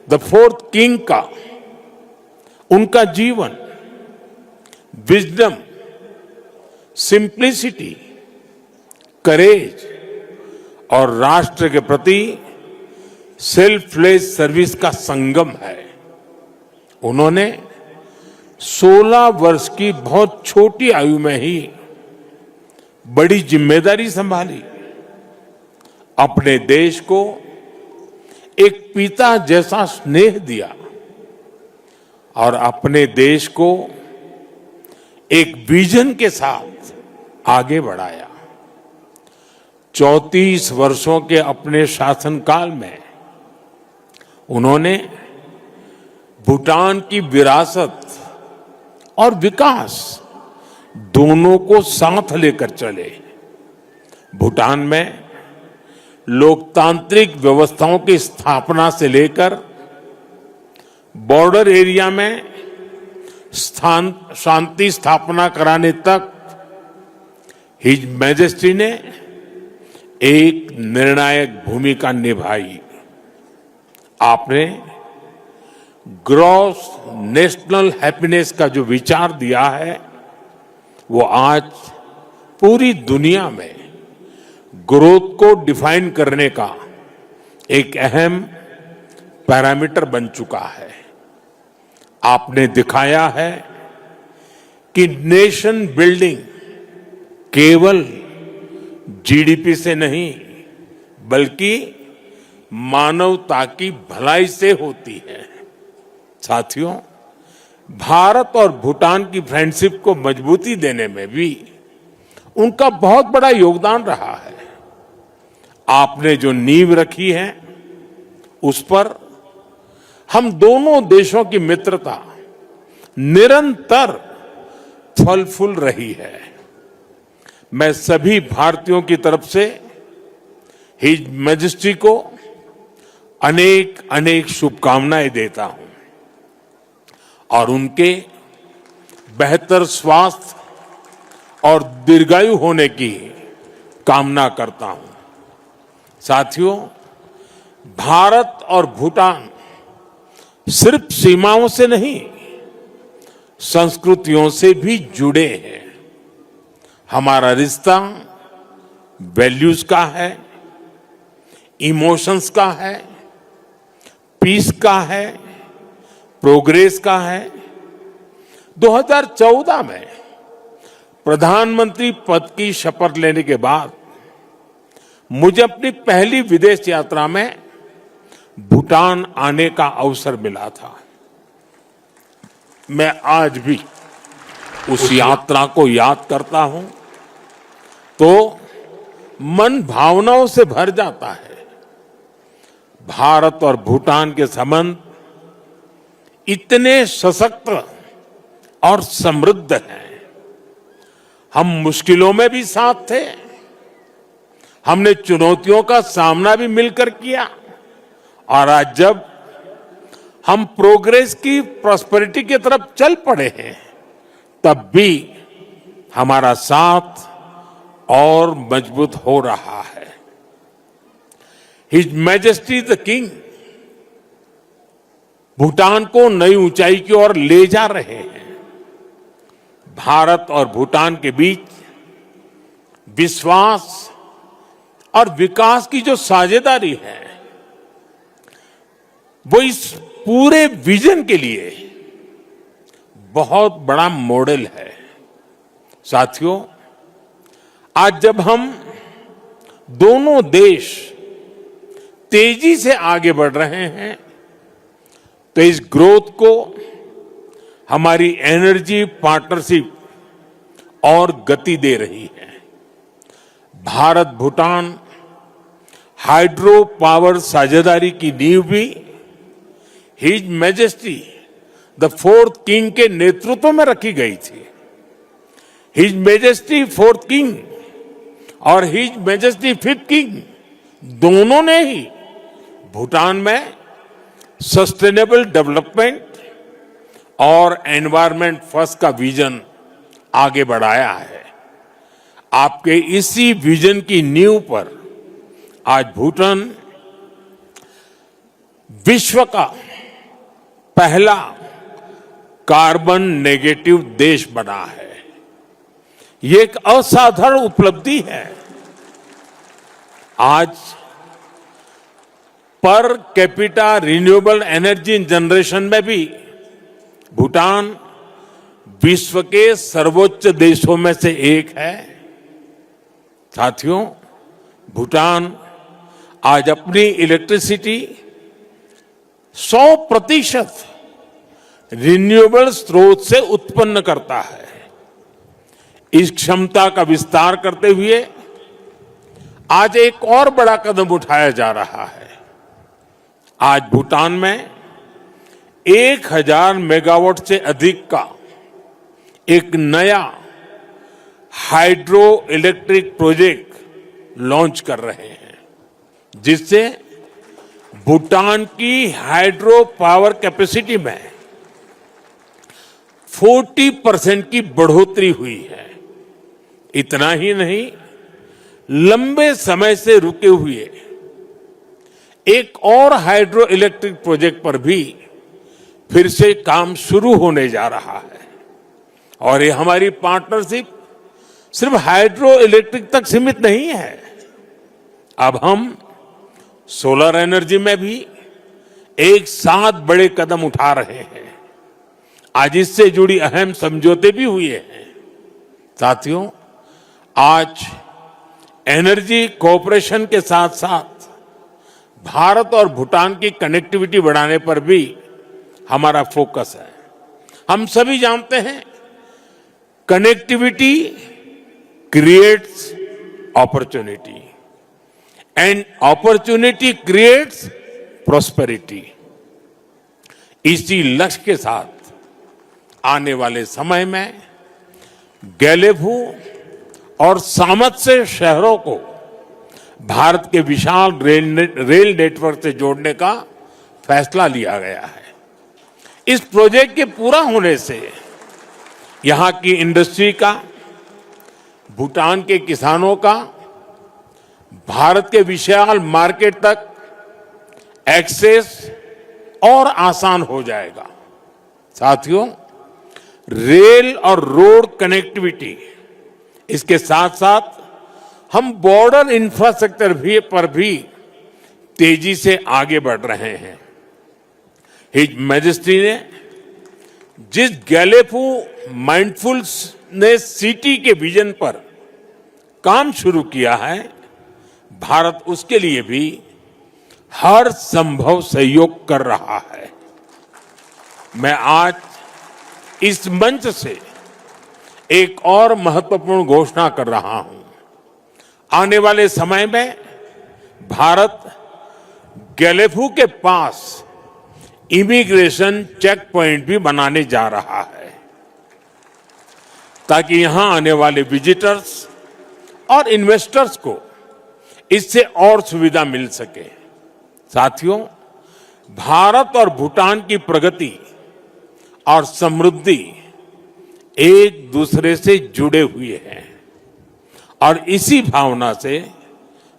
the fourth king का, उनका जीवन विजडम, सिंप्लिसिटी, करेज और राष्ट्र के प्रति सेल्फलेस सर्विस का संगम है। उन्होंने 16 वर्ष की बहुत छोटी आयु में ही बड़ी जिम्मेदारी संभाली, अपने देश को एक पिता जैसा स्नेह दिया और अपने देश को एक विजन के साथ आगे बढ़ाया। 34 वर्षों के अपने शासनकाल में उन्होंने भूटान की विरासत और विकास दोनों को साथ लेकर चले। भूटान में लोकतांत्रिक व्यवस्थाओं की स्थापना से लेकर बॉर्डर एरिया में शांति स्थापना कराने तक हिज मैजेस्टी ने एक निर्णायक भूमिका निभाई। आपने ग्रॉस नेशनल हैप्पीनेस का जो विचार दिया है वो आज पूरी दुनिया में ग्रोथ को डिफाइन करने का एक अहम पैरामीटर बन चुका है। आपने दिखाया है कि नेशन बिल्डिंग केवल जीडीपी से नहीं बल्कि मानवता की भलाई से होती है। साथियों, भारत और भूटान की फ्रेंडशिप को मजबूती देने में भी उनका बहुत बड़ा योगदान रहा है। आपने जो नींव रखी है उस पर हम दोनों देशों की मित्रता निरंतर फल फूल रही है। मैं सभी भारतीयों की तरफ से हिज मैजेस्टी को अनेक अनेक शुभकामनाएं देता हूं और उनके बेहतर स्वास्थ्य और दीर्घायु होने की कामना करता हूं। साथियों, भारत और भूटान सिर्फ सीमाओं से नहीं, संस्कृतियों से भी जुड़े हैं। हमारा रिश्ता वैल्यूज का है, इमोशंस का है, पीस का है, प्रोग्रेस का है। 2014 में प्रधानमंत्री पद की शपथ लेने के बाद मुझे अपनी पहली विदेश यात्रा में भूटान आने का अवसर मिला था। मैं आज भी उस यात्रा को याद करता हूं तो मन भावनाओं से भर जाता है। भारत और भूटान के संबंध इतने सशक्त और समृद्ध हैं। हम मुश्किलों में भी साथ थे, हमने चुनौतियों का सामना भी मिलकर किया और आज जब हम प्रोग्रेस की प्रॉस्पेरिटी की तरफ चल पड़े हैं तब भी हमारा साथ और मजबूत हो रहा है। His majesty the king Bhutan को नई ऊंचाई की ओर ले जा रहे हैं। भारत और भूटान के बीच विश्वास और विकास की जो साझेदारी है वो इस पूरे विजन के लिए बहुत बड़ा मॉडल है। साथियों, आज जब हम दोनों देश तेजी से आगे बढ़ रहे हैं तो इस ग्रोथ को हमारी एनर्जी पार्टनरशिप और गति दे रही है। भारत भूटान हाइड्रो पावर साझेदारी की नींव भी his majesty the fourth king के नेतृत्व में रखी गई थी। हिज मैजेस्टी फोर्थ किंग और हिज मैजेस्टी फिफ्थ किंग दोनों ने ही भूटान में सस्टेनेबल डेवलपमेंट और एनवायरमेंट फर्स्ट का विजन आगे बढ़ाया है। आपके इसी विजन की नींव पर आज भूटान विश्व का पहला कार्बन नेगेटिव देश बना है। ये एक असाधारण उपलब्धि है। आज per capita renewable energy generation में भी भूटान विश्व के सर्वोच्च देशों में से एक है। साथियों, भूटान आज अपनी इलेक्ट्रिसिटी 100% रिन्यूएबल स्रोत से उत्पन्न करता है। इस क्षमता का विस्तार करते हुए आज एक और बड़ा कदम उठाया जा रहा है। आज भूटान में 1000 मेगावाट से अधिक का एक नया हाइड्रो इलेक्ट्रिक प्रोजेक्ट लॉन्च कर रहे हैं, जिससे भूटान की हाइड्रो पावर कैपेसिटी में 40% की बढ़ोतरी हुई है। इतना ही नहीं, लंबे समय से रुके हुए एक और हाइड्रो इलेक्ट्रिक प्रोजेक्ट पर भी फिर से काम शुरू होने जा रहा है। और ये हमारी पार्टनरशिप सिर्फ हाइड्रो इलेक्ट्रिक तक सीमित नहीं है। अब हम सोलर एनर्जी में भी एक साथ बड़े कदम उठा रहे हैं। आज इससे जुड़ी अहम समझौते भी हुए हैं। साथियों, आज एनर्जी कोऑपरेशन के साथ साथ भारत और भूटान की कनेक्टिविटी बढ़ाने पर भी हमारा फोकस है। हम सभी जानते हैं connectivity creates opportunity and opportunity creates prosperity. इसी लक्ष्य के साथ आने वाले समय में गैलेफू और सामर्थ्य शहरों को भारत के विशाल रेल नेटवर्क से जोड़ने का फैसला लिया गया है। इस प्रोजेक्ट के पूरा होने से यहां की इंडस्ट्री का, भूटान के किसानों का, भारत के विशाल मार्केट तक एक्सेस और आसान हो जाएगा। साथियों, रेल और रोड कनेक्टिविटी, इसके साथ साथ हम बॉर्डर इंफ्रास्ट्रक्चर पर भी तेजी से आगे बढ़ रहे हैं। हिज मैजेस्टी ने जिस गैलेफू माइंडफुलनेस सिटी के विजन पर काम शुरू किया है, भारत उसके लिए भी हर संभव सहयोग कर रहा है। मैं आज इस मंच से एक और महत्वपूर्ण घोषणा कर रहा हूं। आने वाले समय में भारत गैलेफू के पास इमिग्रेशन चेक पॉइंट भी बनाने जा रहा है, ताकि यहां आने वाले विजिटर्स और इन्वेस्टर्स को इससे और सुविधा मिल सके। साथियों, भारत और भूटान की प्रगति और समृद्धि एक दूसरे से जुड़े हुए हैं और इसी भावना से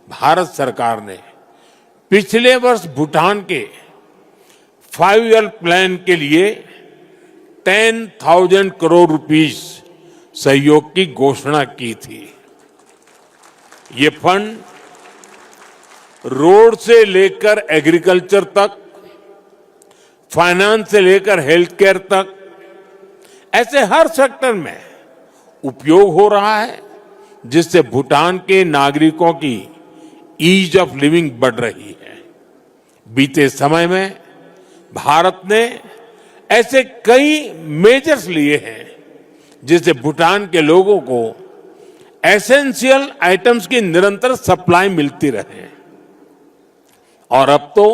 भारत सरकार ने पिछले वर्ष भूटान के 5 ईयर प्लान के लिए 10,000 करोड़ रुपीस सहयोग की घोषणा की थी। ये फंड रोड से लेकर एग्रीकल्चर तक, फाइनेंस से लेकर हेल्थ केयर तक, ऐसे हर सेक्टर में उपयोग हो रहा है, जिससे भूटान के नागरिकों की ईज ऑफ लिविंग बढ़ रही है। बीते समय में भारत ने ऐसे कई मेजर्स लिए हैं, जिससे भूटान के लोगों को एसेंशियल आइटम्स की निरंतर सप्लाई मिलती रहे। और अब तो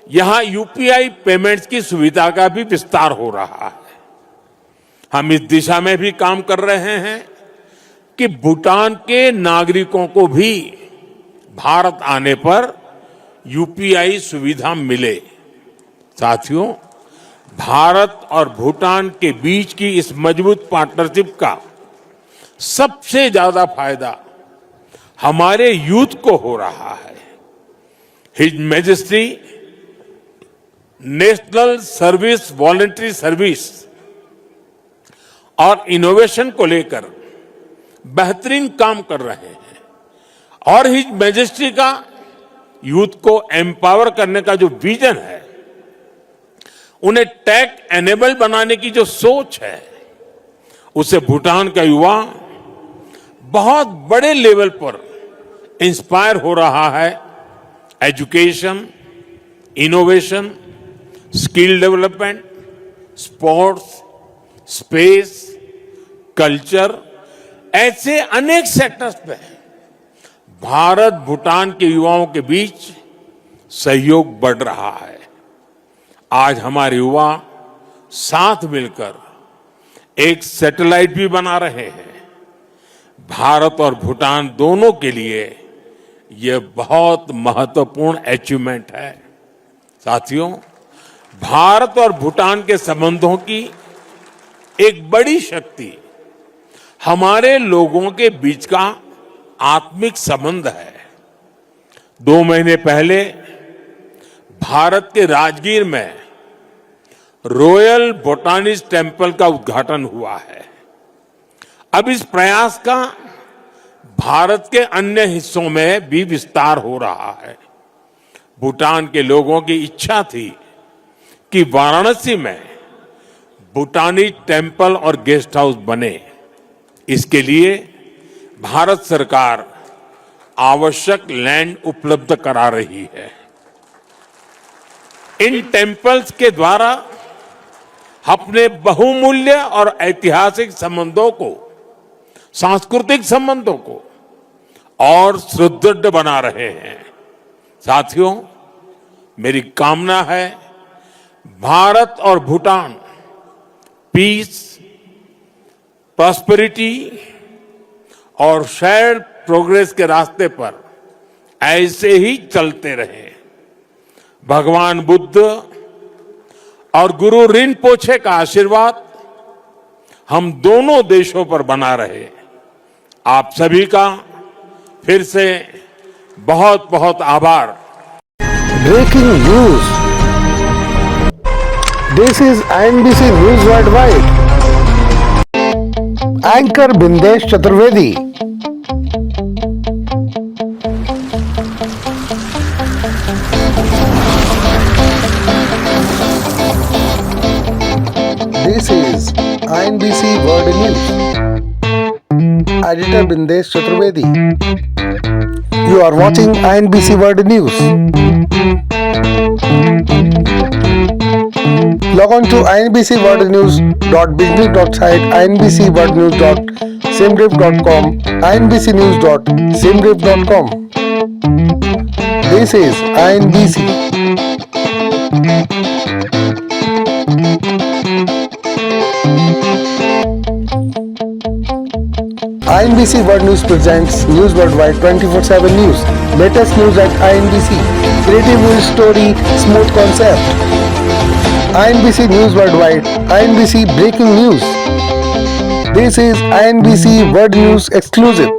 यहां यूपीआई पेमेंट्स की सुविधा का भी विस्तार हो रहा है। हम इस दिशा में भी काम कर रहे हैं कि भूटान के नागरिकों को भी भारत आने पर यूपीआई सुविधा मिले। साथियों, भारत और भूटान के बीच की इस मजबूत पार्टनरशिप का सबसे ज्यादा फायदा हमारे यूथ को हो रहा है। His majesty national service voluntary service और इनोवेशन को लेकर बेहतरीन काम कर रहे हैं और हिज मैजेस्टी का यूथ को एम्पावर करने का जो विजन है, उन्हें टेक एनेबल बनाने की जो सोच है, उससे भूटान का युवा बहुत बड़े लेवल पर इंस्पायर हो रहा है। Education, innovation, skill development, sports, space, culture, ऐसे अनेक सेक्टर्स पे भारत भूटान के युवाओं के बीच सहयोग बढ़ रहा है। आज हमारे युवा साथ मिलकर एक सैटेलाइट भी बना रहे हैं। भारत और भूटान दोनों के लिए यह बहुत महत्वपूर्ण अचीवमेंट है। साथियों, भारत और भूटान के संबंधों की एक बड़ी शक्ति हमारे लोगों के बीच का आत्मिक संबंध है। 2 महीने पहले भारत के राजगीर में रॉयल बोटानिस्ट टेम्पल का उद्घाटन हुआ है। अब इस प्रयास का भारत के अन्य हिस्सों में भी विस्तार हो रहा है। भूटान के लोगों की इच्छा थी कि वाराणसी में भूटानी टेम्पल और गेस्ट हाउस बने। इसके लिए भारत सरकार आवश्यक लैंड उपलब्ध करा रही है। इन टेम्पल्स के द्वारा अपने बहुमूल्य और ऐतिहासिक संबंधों को, सांस्कृतिक संबंधों को और सुदृढ़ बना रहे हैं। साथियों, मेरी कामना है भारत और भूटान पीस, प्रॉस्पेरिटी और शेयर्ड प्रोग्रेस के रास्ते पर ऐसे ही चलते रहे। भगवान बुद्ध और गुरु रिनपोछे का आशीर्वाद हम दोनों देशों पर बना रहे। आप सभी का फिर से बहुत बहुत आभार। Breaking news. This is INBC News Worldwide. Anchor Bindesh Chaturvedi. This is INBC World News. Editor Bindesh Chaturvedi. You are watching INBC World News. Log on to inbcworldnews.biznews.site, inbcworldnews.simgrip.com, inbcnews.simgrip.com. This is INBC. INBC World News presents News Worldwide 24/7 News. Latest news at INBC. Creative news story, smooth concept. INBC News Worldwide, INBC Breaking News. This is INBC World News exclusive.